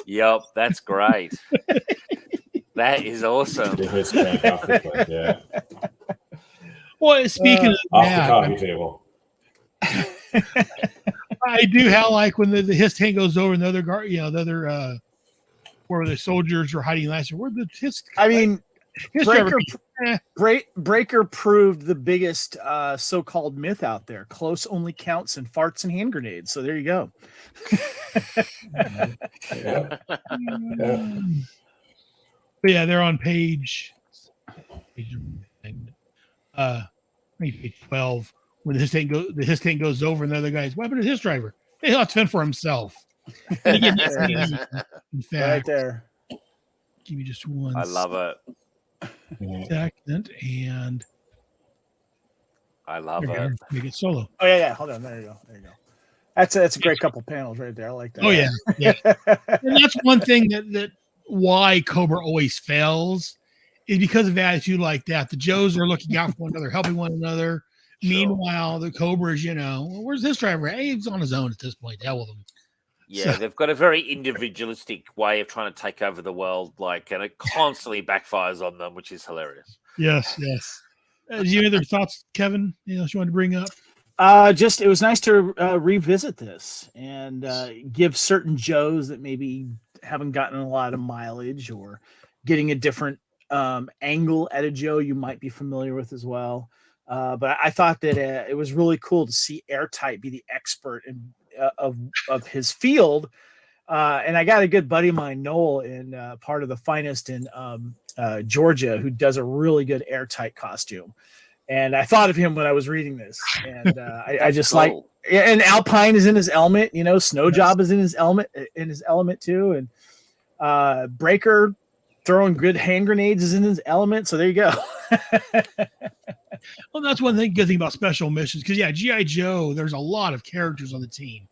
Yep, that's great. That is awesome. The hits crank off the foot, yeah. Well, speaking of Off the that, coffee table. I do like when the his tank goes over and the other guard, where the soldiers are hiding last year. Where the his? I mean, his Breaker proved the biggest so-called myth out there. Close only counts in farts and hand grenades. So there you go. Yeah. But yeah, they're on page 12 when the his tank goes over and the other guy's, what happened to his driver? He'll have to fend for himself. And again, in fact, Right there. give me just one. I love it. Second, and I love there we it. go. Make it solo. Oh yeah. Hold on. There you go. That's a great couple panels right there. I like that. Oh yeah. And that's one thing that why Cobra always fails is because of attitude like that. The Joes are looking out for one another, helping one another. Sure. Meanwhile, the Cobras, where's this driver? Hey, he's on his own at this point. Hell with him. Yeah, they've got a very individualistic way of trying to take over the world, and it constantly backfires on them, which is hilarious. Yes. Do you have other thoughts, Kevin? Anything else you want to bring up? Just it was nice to revisit this and give certain Joes that maybe haven't gotten a lot of mileage or getting a different angle at a Joe you might be familiar with as well. But I thought that it was really cool to see Airtight be the expert in, of his field. And I got a good buddy of mine, Noel, in part of the finest in Georgia, who does a really good Airtight costume. And I thought of him when I was reading this, and I just cool. And Alpine is in his element, Snow Job is in his element too, and Breaker throwing good hand grenades is in his element. So there you go. Well, that's one good thing about special missions, because G.I. Joe, there's a lot of characters on the team,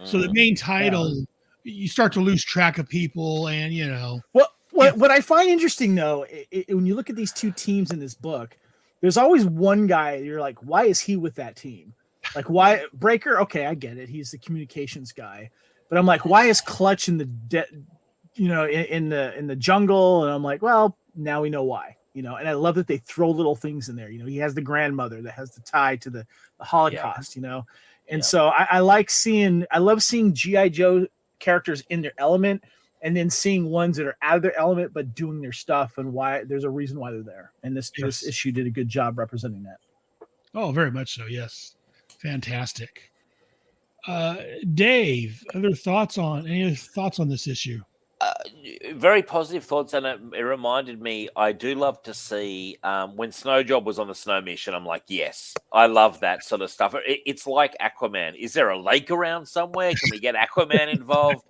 so the main title, you start to lose track of people, and What I find interesting though, when you look at these two teams in this book. There's always one guy you're like, why is he with that team? Like, why Breaker? Okay, I get it. He's the communications guy, but I'm like, why is Clutch in the in the jungle? And I'm like, well, now we know why. And I love that they throw little things in there. He has the grandmother that has the tie to the Holocaust. And so I love seeing G.I. Joe characters in their element. And then seeing ones that are out of their element but doing their stuff, and why there's a reason why they're there. And this issue did a good job representing that. Oh, very much so. Yes, fantastic. Dave, any other thoughts on this issue? Very positive thoughts, and it reminded me. I do love to see when Snow Job was on the snow mission. I'm like, yes, I love that sort of stuff. It's like Aquaman. Is there a lake around somewhere? Can we get Aquaman involved?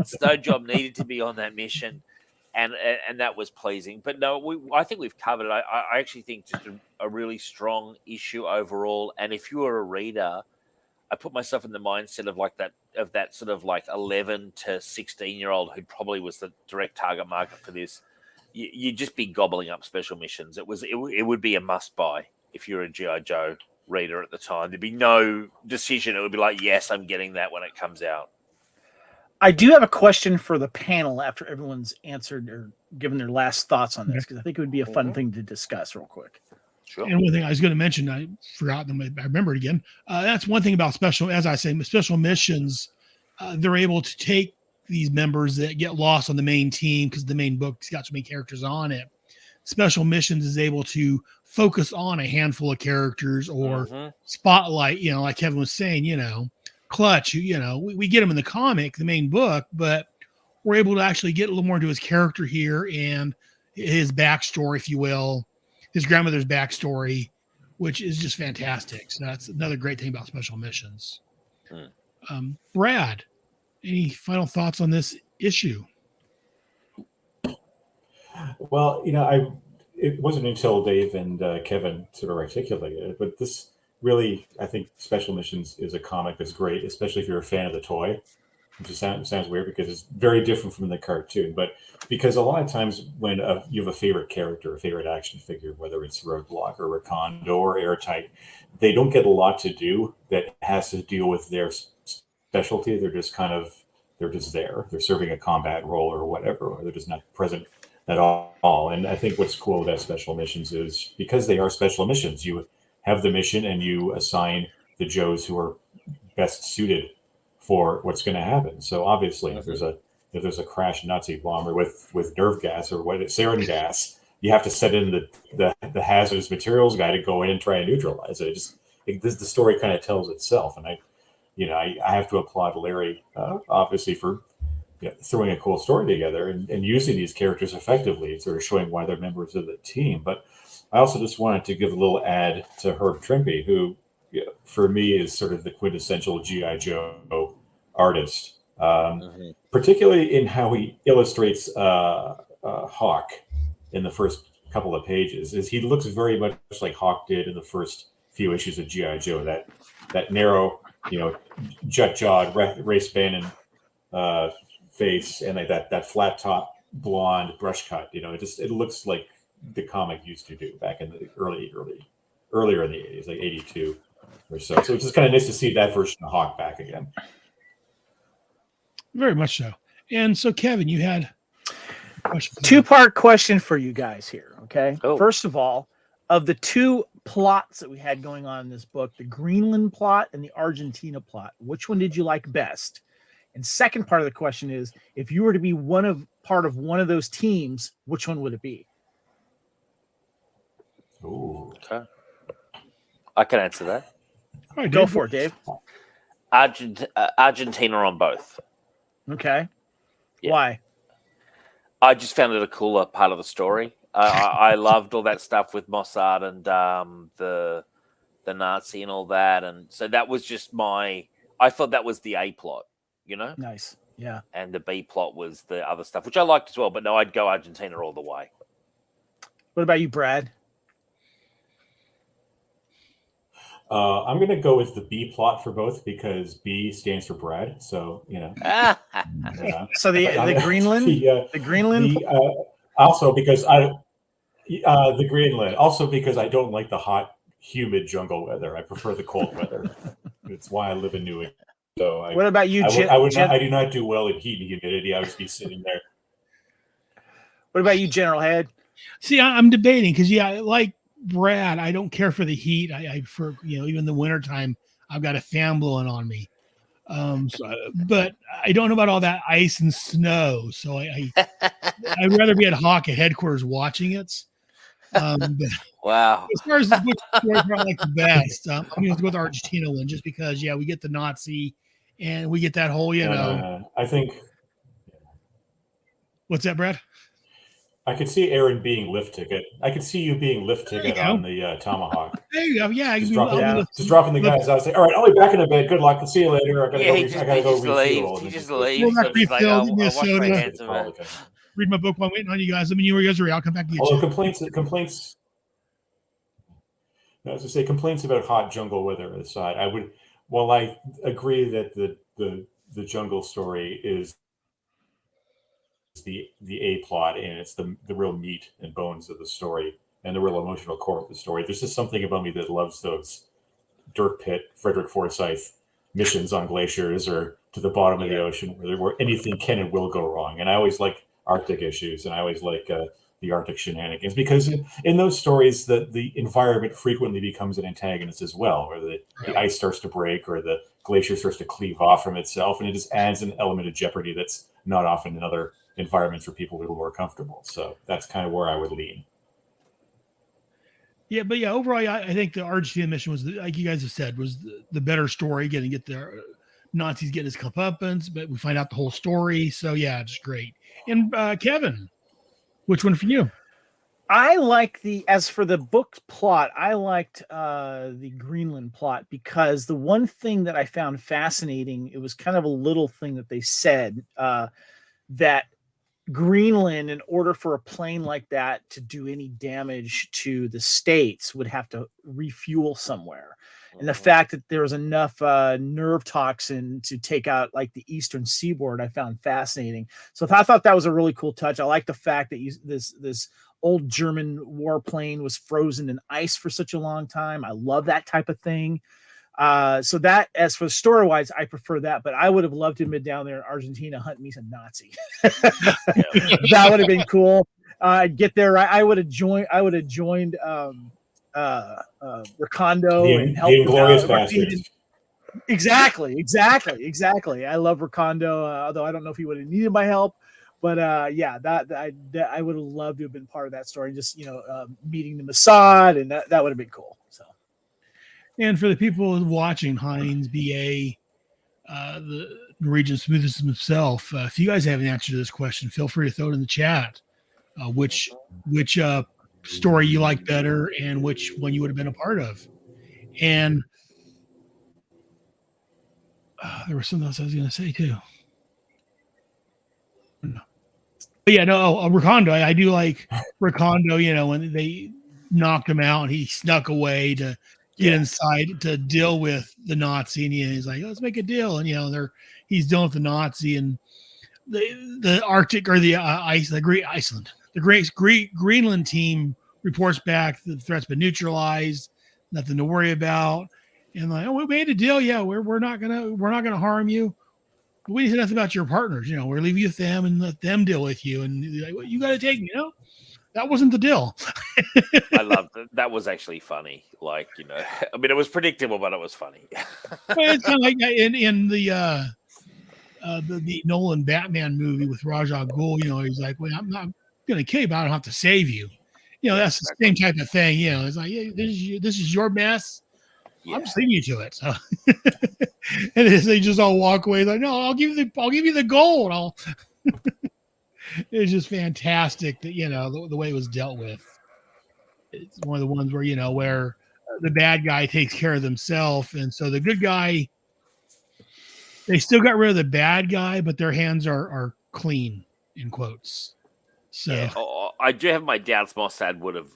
Snow Job needed to be on that mission, and that was pleasing. But no, I think we've covered it. I actually think just a really strong issue overall. And if you were a reader, I put myself in the mindset of that sort of 11 to 16-year-old who probably was the direct target market for this. You'd just be gobbling up special missions. It would be a must buy if you're a G.I. Joe reader at the time. There'd be no decision. It would be like, yes, I'm getting that when it comes out. I do have a question for the panel after everyone's answered or given their last thoughts on this, because I think it would be a fun thing to discuss real quick. Sure. And one thing I was going to mention, I forgot them. I remember it again. That's one thing about special missions. They're able to take these members that get lost on the main team because the main book's got so many characters on it. Special missions is able to focus on a handful of characters or spotlight, like Kevin was saying, Clutch, we get him in the comic, the main book, but we're able to actually get a little more into his character here and his backstory, if you will. His grandmother's backstory, which is just fantastic. So that's another great thing about special missions. Brad, Any final thoughts on this issue? Well, it wasn't until Dave and Kevin sort of articulated it, but this really, I think, Special Missions is a comic that's great, especially if you're a fan of the toy, which sounds weird because it's very different from the cartoon. But because a lot of times when you have a favorite character, a favorite action figure, whether it's Roadblock or Recondo or Airtight, they don't get a lot to do that has to deal with their specialty. They're just there. They're serving a combat role or whatever, or they're just not present at all. And I think what's cool about Special Missions is because they are special missions, you have the mission and you assign the Joes who are best suited for what's going to happen. So obviously, if there's a crash Nazi bomber with nerve gas or sarin gas, you have to set in the hazardous materials guy to go in and try and neutralize it. The story kind of tells itself, and I have to applaud Larry obviously for throwing a cool story together and using these characters effectively, sort of showing why they're members of the team. But I also just wanted to give a little ad to Herb Trimpe, who for me is sort of the quintessential G.I. Joe artist, particularly in how he illustrates Hawk in the first couple of pages. Is he looks very much like Hawk did in the first few issues of G.I. Joe, that narrow, jet-jawed, race-banning face, and like that flat top blonde brush cut. It looks like the comic used to do back in the earlier in the 80s, like 82 or so. So it's just kind of nice to see that version of Hawk back again. Very much so. And so, Kevin, you had a question. Two-part question for you guys here. Okay. Oh. First of all, of the two plots that we had going on in this book, the Greenland plot and the Argentina plot, which one did you like best? And second part of the question is, if you were to be part of one of those teams, which one would it be? Ooh. Okay. I can answer that. All right, Go Dave. for it, Dave. Argentina on both. Okay. Yeah. Why? I just found it a cooler part of the story. I loved all that stuff with Mossad and the Nazi and all that, and so that was just I thought that was the A plot, Nice. Yeah. and the B plot was the other stuff, which I liked as well. But no, I'd go Argentina all the way. What about you, Brad? I'm going to go with the B plot for both because B stands for Brad. So, So the Greenland, the Greenland. Also because the Greenland. Also because I don't like the hot, humid jungle weather. I prefer the cold weather. It's why I live in New England. So What about you, I do not do well in heat and humidity. I would be sitting there. What about you, General Head? See, I'm debating because, like Brad, I don't care for the heat. I for even the wintertime, I've got a fan blowing on me. But I don't know about all that ice and snow. So I'd rather be at Hawk at headquarters watching it. Wow. As far as which story I like the best, I'm going to go with the Argentina one just because, we get the Nazi and we get that whole, I think. What's that, Brad? I could see Aaron being lift ticket. I could see you being lift ticket There you on the Tomahawk. There you go. Yeah. Just dropping the guys out. Say, all right, I'll be back in a bit. Good luck. I'll see you later. I gotta go refuel. He just leaves. Go back, So he's like, I'll wash my Minnesota. hands of it. Read my book while I'm waiting on you guys. Let me know where you guys are. I'll come back to you. Although complaints. I was to say complaints about hot jungle weather aside, I agree that the jungle story is the A plot and it's the real meat and bones of the story and the real emotional core of the story. There's just something about me that loves those Dirk Pitt, Frederick Forsyth missions on glaciers or to the bottom of the ocean where anything can and will go wrong. And I always like Arctic issues and I always like the Arctic shenanigans because in those stories the environment frequently becomes an antagonist as well, where the ice starts to break or the glacier starts to cleave off from itself, and it just adds an element of jeopardy that's not often in other environments where people are a little more comfortable. So that's kind of where I would lean. Yeah, but overall, I think the Argentina mission was, like you guys have said, was the better story. Get the Nazis getting his comeuppance, but we find out the whole story. So it's great. And Kevin, which one for you? I like as for the book plot, I liked the Greenland plot, because the one thing that I found fascinating, it was kind of a little thing that they said, that Greenland, in order for a plane like that to do any damage to the States, would have to refuel somewhere. And the fact that there was enough nerve toxin to take out like the eastern seaboard, I found fascinating. So I thought that was a really cool touch. I like the fact that this old German warplane was frozen in ice for such a long time. I love that type of thing. So that, as for story wise, I prefer that, but I would have loved to have been down there in Argentina hunting me some Nazi. That would have been cool. Get there. I would have joined Recondo and help the Inglorious Bastards. Exactly. I love Recondo, although I don't know if he would have needed my help. But that I would have loved to have been part of that story. Just meeting the Mossad, and that would have been cool. So. And for the people watching, Heinz, BA, the Norwegian Smoothest himself, if you guys have an answer to this question, feel free to throw it in the chat. Which story you like better, and which one you would have been a part of. And there was something else I was going to say too. But yeah, no, Recondo. I do like Recondo. When they knocked him out, he snuck away to get inside to deal with the Nazi, and he's like, "Let's make a deal." And he's dealing with the Nazi, and the Arctic or the Greenland team reports back the threat's been neutralized, nothing to worry about, and like, "Oh, we made a deal. Yeah, we're not gonna harm you. We didn't say nothing about your partners. We're leaving you with them and let them deal with you. And like, well, you got to take me. That wasn't the deal." I loved it. That was actually funny. Like, I mean, it was predictable, but it was funny. It's kind of like in the Nolan Batman movie with Ra's al Ghul. He's like, "Well, I'm not going to kill you, but I don't have to save you." That's the same type of thing. It's like, "Yeah, this is your mess. I'm just leaving you to it." So, and they just all walk away like, "No, I'll give you the gold." It's just fantastic that the way it was dealt with. It's one of the ones where where the bad guy takes care of themselves, and so the good guy, they still got rid of the bad guy, but their hands are clean, in quotes. So I do have my doubts. Mossad would have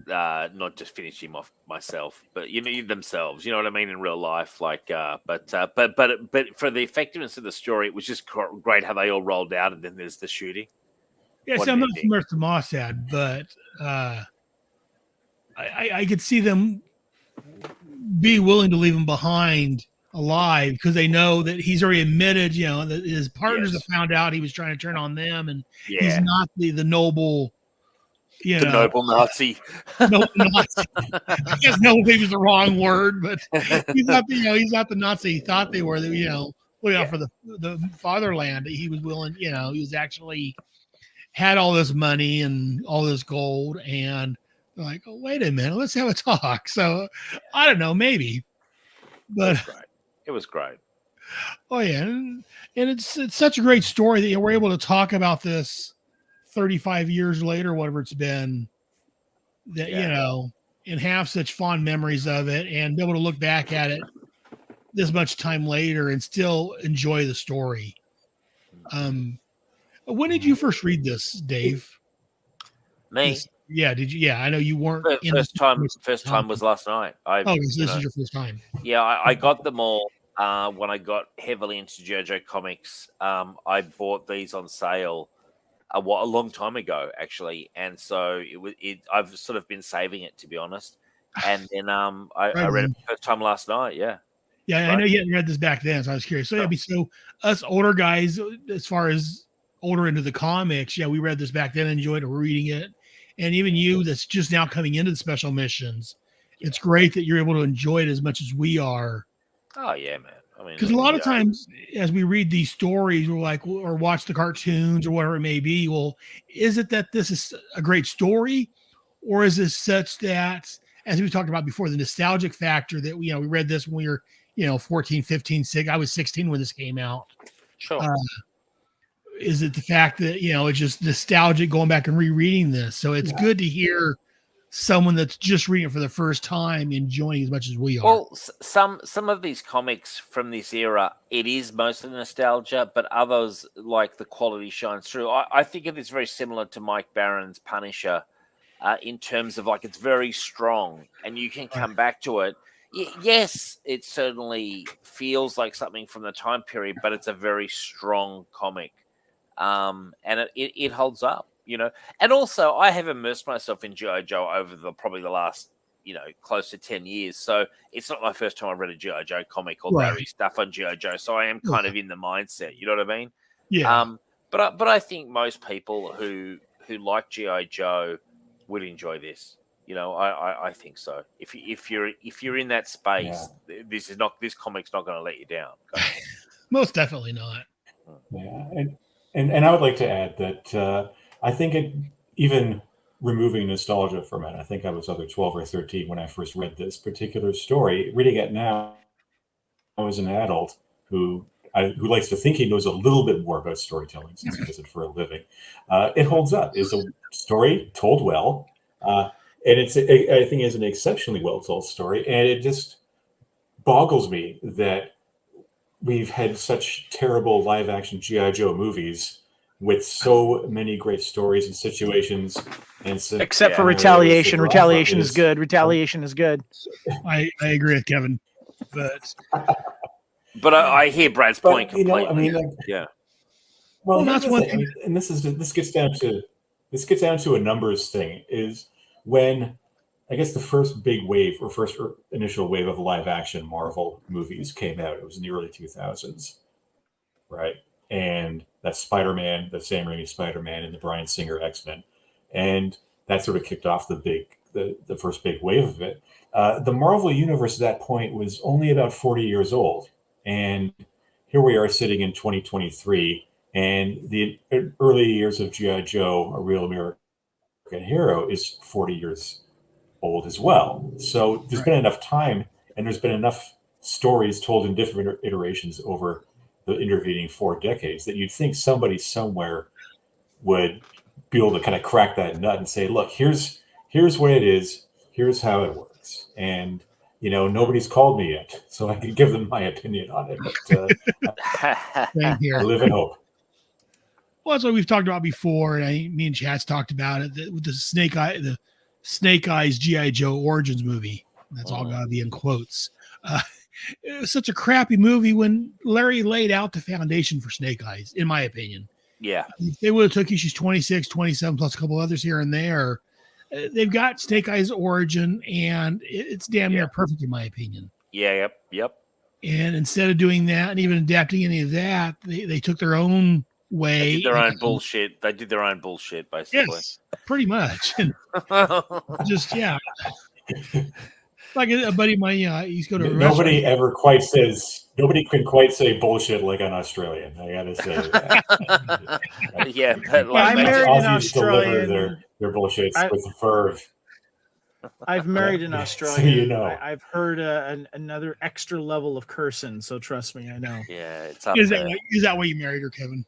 not just finished him off myself, but themselves. You know what I mean in real life, like. But for the effectiveness of the story, it was just great how they all rolled out, and then there's the shooting. Yeah, so I'm not familiar with Mossad, but I could see them be willing to leave him behind alive because they know that he's already admitted, that his partners have found out he was trying to turn on them, and he's not the noble. The noble Nazi. Noble Nazi. I guess noble maybe is the wrong word, but he's not the Nazi he thought they were. Looking out for the fatherland. He was willing. He was actually had all this money and all this gold, and they're like, "Oh, wait a minute, let's have a talk." So I don't know, maybe, but it was great. Oh yeah, and it's such a great story that we're able to talk about this 35 years later, whatever it's been, that and have such fond memories of it, and be able to look back at it this much time later and still enjoy the story. When did you first read this, Dave? Me? Did you? Yeah, I know you weren't. First time was last night. So this is your first time. Yeah, I got them all when I got heavily into JoJo comics. I bought these on sale a long time ago, actually, and so I've sort of been saving it, to be honest. And then I read it the first time last night. Yeah. Yeah, I know you hadn't read this back then, so I was curious. So so us older guys, as far as older into the comics, we read this back then, enjoyed reading it. And even you that's just now coming into the special missions, it's great that you're able to enjoy it as much as we are. Oh, yeah, man. I mean, because a lot of times as we read these stories, we're like, or watch the cartoons or whatever it may be, well, is it that this is a great story, or is it such that, as we talked about before, the nostalgic factor that we read this when we were 14, 15, 16. I was 16 when this came out. Sure. is it the fact that, it's just nostalgic going back and rereading this? So it's good to hear someone that's just reading it for the first time enjoying as much as we are. Well, some of these comics from this era, it is mostly nostalgia, but others, like the quality shines through. I think of this very similar to Mike Barron's Punisher, in terms of like it's very strong, and you can come back to it. Yes, it certainly feels like something from the time period, but it's a very strong comic, and it holds up. And also I have immersed myself in G.I. Joe over probably the last, close to 10 years. So it's not my first time I've read a G.I. Joe comic or Larry stuff on G.I. Joe. So I am kind of in the mindset, you know what I mean? Yeah. But I think most people who like G.I. Joe would enjoy this. I think so. If you're in that space, this comic's not going to let you down. Most definitely not. Yeah. And I would like to add that, I think even removing nostalgia from it, I think I was either 12 or 13 when I first read this particular story. Reading it now, I was an adult who likes to think he knows a little bit more about storytelling since he does it for a living. It holds up. It's a story told well, and I think it's an exceptionally well told story. And it just boggles me that we've had such terrible live action G.I. Joe movies with so many great stories and situations, except for Retaliation. Retaliation is good. Retaliation is good. I agree with Kevin, but I hear Brad's point completely. Yeah. Well, that's one thing. And this gets down to a numbers thing. Is when I guess the first big wave or first initial wave of live action Marvel movies came out. It was in the early 2000s, right? And that's Spider-Man, the Sam Raimi Spider-Man, and the Bryan Singer X-Men, and that sort of kicked off the first big wave of it. The Marvel universe at that point was only about 40 years old, and here we are sitting in 2023, and the early years of G.I. Joe, A Real American Hero, is 40 years old as well. So there's been enough time, and there's been enough stories told in different iterations over the intervening 4 decades that you'd think somebody somewhere would be able to kind of crack that nut and say, look, here's what it is, here's how it works. And nobody's called me yet, so I can give them my opinion on it. But I live in hope. Well, that's what we've talked about before, and me and Chad's talked about it with the Snake Eyes G.I. Joe Origins movie. That's all got to be in quotes. It was such a crappy movie when Larry laid out the foundation for Snake Eyes, in my opinion. Yeah. If they would have took issues 26, 27, plus a couple others here and there, they've got Snake Eyes origin, and it's damn near perfect, in my opinion. Yeah, yep. And instead of doing that and even adapting any of that, they took their own way. They did their own bullshit. They did their own bullshit, basically. Yes, pretty much. And just, like a buddy of mine, he's going to nobody can quite say bullshit like an Australian. I gotta say that. Yeah, but I married an Australian. Their bullshit with verve. I've married an Australian. So I've heard another extra level of cursing, so trust me, I know. Yeah, it's up is there. that why you married her, Kevin?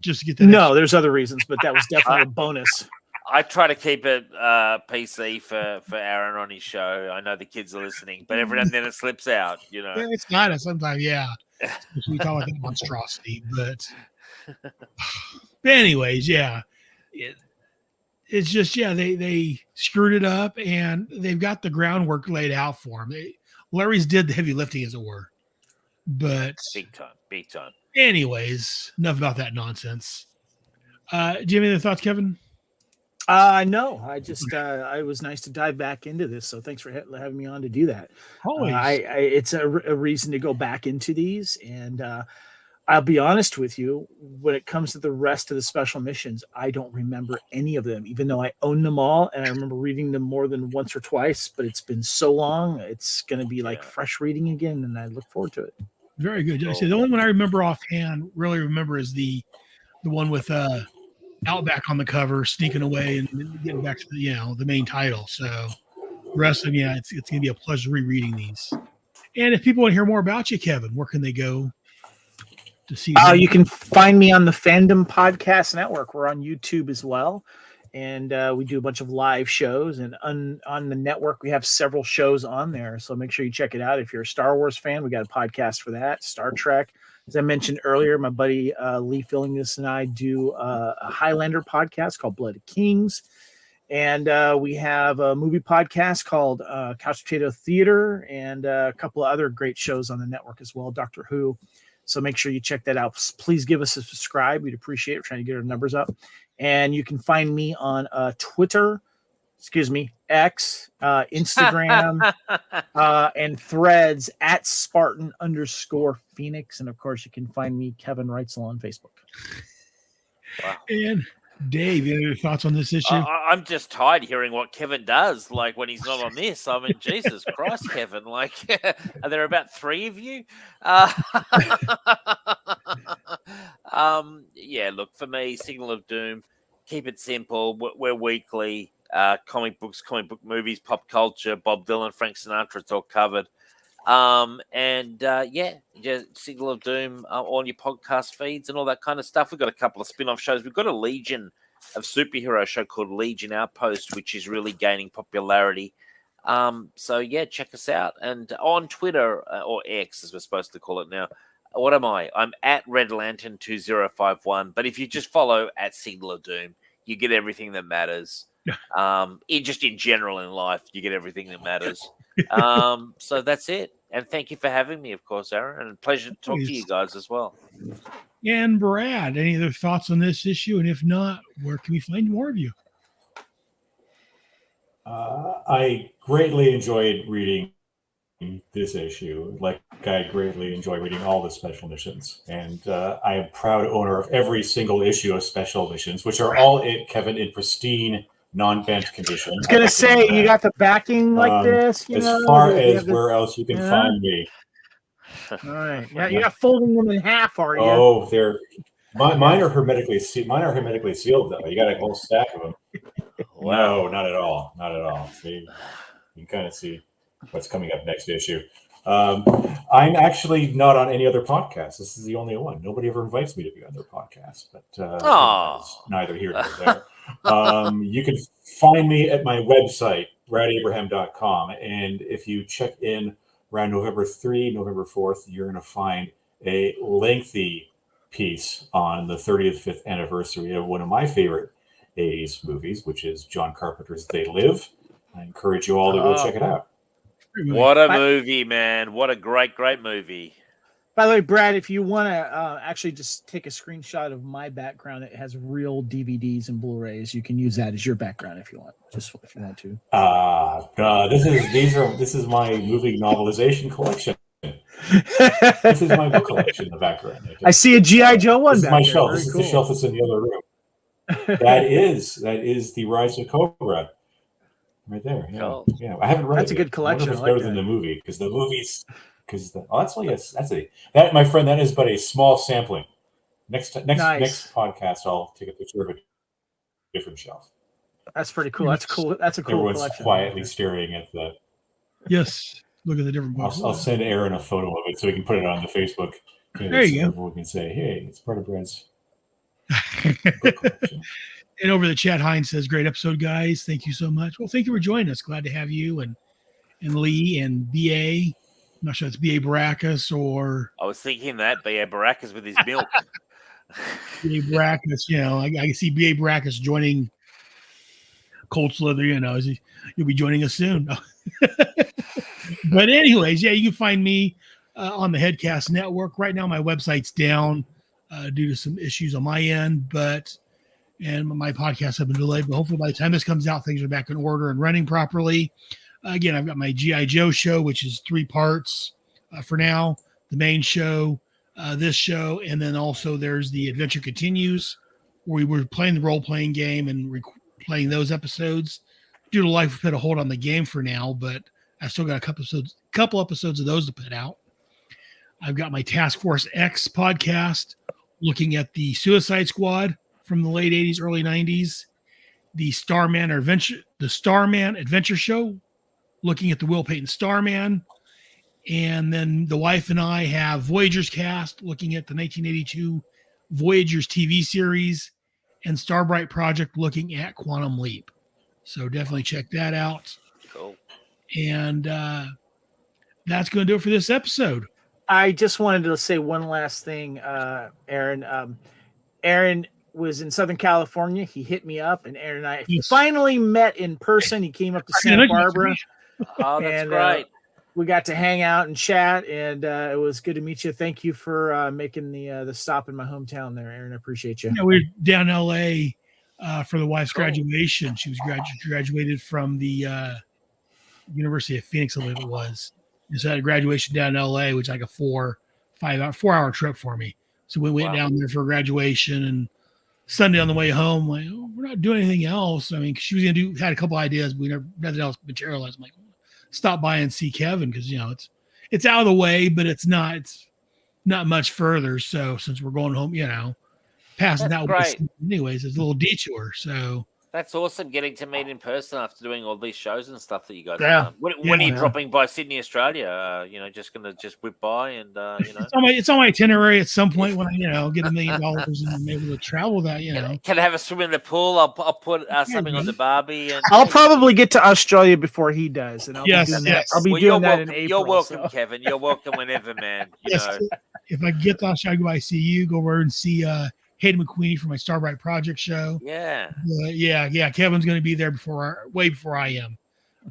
Just to get that? No, there's other reasons, but that was definitely a bonus. I try to keep it PC for Aaron on his show. I know the kids are listening, but every now and then it slips out, Yeah, it's not sometimes, we talk about that monstrosity, but anyways, it's just they screwed it up, and they've got the groundwork laid out for him. Larry's did the heavy lifting, as it were. But big time. Anyways, enough about that nonsense. Do you have any other thoughts, Kevin? No, I just it was nice to dive back into this. So thanks for having me on to do that. Always. It's a reason to go back into these, and I'll be honest with you. When it comes to the rest of the special missions, I don't remember any of them, even though I own them all, and I remember reading them more than once or twice. But it's been so long; it's going to be like fresh reading again, and I look forward to it. Very good. I say the only one I remember offhand, really remember, is the one with Outback on the cover, sneaking away and getting back to the main title. So the rest of them, it's going to be a pleasure rereading these. And if people want to hear more about you, Kevin, where can they go to see. You can find me on the Fandom Podcast Network. We're on YouTube as well. And we do a bunch of live shows. And on the network, we have several shows on there. So make sure you check it out. If you're a Star Wars fan, we got a podcast for that. Star Trek. As I mentioned earlier, my buddy Lee Fillingus and I do a Highlander podcast called Blood of Kings. And we have a movie podcast called Couch Potato Theater and a couple of other great shows on the network as well, Doctor Who. So make sure you check that out. Please give us a subscribe. We'd appreciate it. We're trying to get our numbers up. And you can find me on Twitter, X, Instagram, and Threads at Spartan_Phoenix. And of course, you can find me, Kevin Reitzel, on Facebook. Wow. And Dave, any other thoughts on this issue? I'm just tired hearing what Kevin does, like when he's not on this. I mean, Jesus Christ, Kevin! Like, are there about 3 of you? Yeah. Look, for me, Signal of Doom. Keep it simple. We're weekly. Comic books, comic book movies, pop culture, Bob Dylan, Frank Sinatra. It's all covered. Just Signal of Doom on your podcast feeds and all that kind of stuff. We've got a couple of spin-off shows. We've got a Legion of superhero show called Legion Outpost, which is really gaining popularity. Check us out. And on Twitter or X, as we're supposed to call it now, what am I? I'm at Red Lantern 2051. But if you just follow at Signal of Doom, you get everything that matters. In general in life, you get everything that matters. So that's it. And thank you for having me, of course, Aaron. And pleasure to talk to you guys as well. And Brad, any other thoughts on this issue? And if not, where can we find more of you? I greatly enjoyed reading this issue. Like, I greatly enjoy reading all the special missions. And I am proud owner of every single issue of special missions, which are all, Kevin, in pristine non-bent condition. I was gonna say you got the backing like this. As far as where else you can find me. All right. Yeah, you're not folding them in half, are you? Oh, mine are hermetically sealed. Mine are hermetically sealed, though. You got a whole stack of them. No, not at all. Not at all. See, you can kind of see what's coming up next issue. I'm actually not on any other podcast. This is the only one. Nobody ever invites me to be on their podcast, but it's neither here nor there. You can find me at my website, bradabraham.com. And if you check in around November 3, November 4th, you're going to find a lengthy piece on the 35th anniversary of one of my favorite 80s movies, which is John Carpenter's They Live. I encourage you all to go check it out. What a movie, man. What a great, great movie. By the way, Brad, if you want to actually just take a screenshot of my background, it has real DVDs and Blu-rays. You can use that as your background if you want, just if you want to. This is my movie novelization collection. This is my book collection in the background. I see a G.I. Joe one. This is back my there. shelf. Very This is cool. the shelf that's in the other room. That is the Rise of Cobra. Right there. Yeah. Cool. Yeah. I haven't read That's it a yet. good collection. I wonder if it's I like better than that. the movie, because the movies. That, my friend, that is but a small sampling. Next podcast, I'll take a picture of a different shelf. That's pretty cool. That's cool. That's a cool Everyone's collection. quietly staring at the. Yes, look at the different books. I'll send Aaron a photo of it so he can put it on the Facebook. There you go. Everyone can say, "Hey, it's part of Brad's book collection." And over the chat, Heinz says, "Great episode, guys. Thank you so much." Well, thank you for joining us. Glad to have you and Lee and BA. I'm not sure it's BA Baracus or I was thinking that B.A. Baracus with his milk. BA Baracus. You know, I can see BA Baracus joining Cold Slither. You know, you'll be joining us soon. But anyways, yeah, you can find me on the Headcast Network. Right now, my website's down due to some issues on my end, and my podcasts have been delayed. But hopefully, by the time this comes out, things are back in order and running properly. Again, I've got my G.I. Joe show, which is 3 parts for now. The main show, this show, and then also there's the Adventure Continues, where we were playing the role-playing game and playing those episodes. Due to life, we put a hold on the game for now, but I still got a couple episodes of those to put out. I've got my Task Force X podcast, looking at the Suicide Squad from the late 80s, early 90s. The Starman Adventure Show, looking at the Will Payton Starman, And then the wife and I have Voyager's Cast, looking at the 1982 Voyager's TV series, and Starbright Project, looking at Quantum Leap. So definitely check that out. Cool. And that's going to do it for this episode. I just wanted to say one last thing, Aaron. Aaron was in Southern California. He hit me up, and Aaron and I finally met in person. He came up to Santa Barbara. Oh, that's and, great. We got to hang out and chat, and it was good to meet you. Thank you for making the stop in my hometown there, Aaron. I appreciate you. Yeah, we were down in L.A. For the wife's graduation. She was graduated from the University of Phoenix, I believe it was. And so I had a graduation down in L.A., which is like a 4-hour trip for me. So we went down there for graduation, and Sunday on the way home, like, oh, we're not doing anything else. I mean, she was had a couple ideas, but nothing else materialized. I'm like, stop by and see Kevin, because it's out of the way, but it's not much further. So since we're going home, passing that way anyways, it's a little detour. So that's awesome, getting to meet in person after doing all these shows and stuff that you guys have done. When are you dropping by Sydney, Australia? Just gonna whip by and it's on my itinerary at some point when I get $1 million and I'm able to travel that. Can I have a swim in the pool? I'll put something on the Barbie. And I'll probably get to Australia before he does, and I'll be doing that in April. You're welcome, Kevin. You're welcome whenever, man. If I get to Australia, go by see you. Go over and see Hayden McQueen from my Starbright Project show. Yeah. Kevin's going to be there way before I am.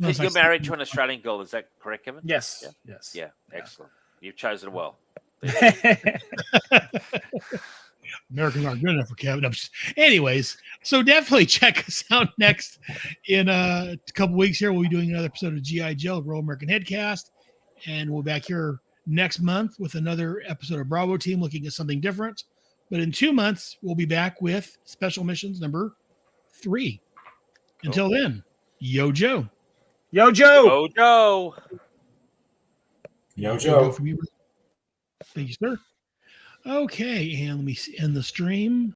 You're married to an Australian girl, is that correct, Kevin? Yes. Yeah. Yes. Yeah. Excellent. You've chosen well. Americans aren't good enough for Kevin. Anyways, so definitely check us out next in a couple weeks here. We'll be doing another episode of G.I. Joe, Royal American Headcast, and we'll be back here next month with another episode of Bravo Team looking at something different. But in 2 months, we'll be back with Special Missions number 3. Until then, Yo Joe. Yo Joe. Yo Joe. Yo Joe. Thank you, sir. Okay, and let me end the stream.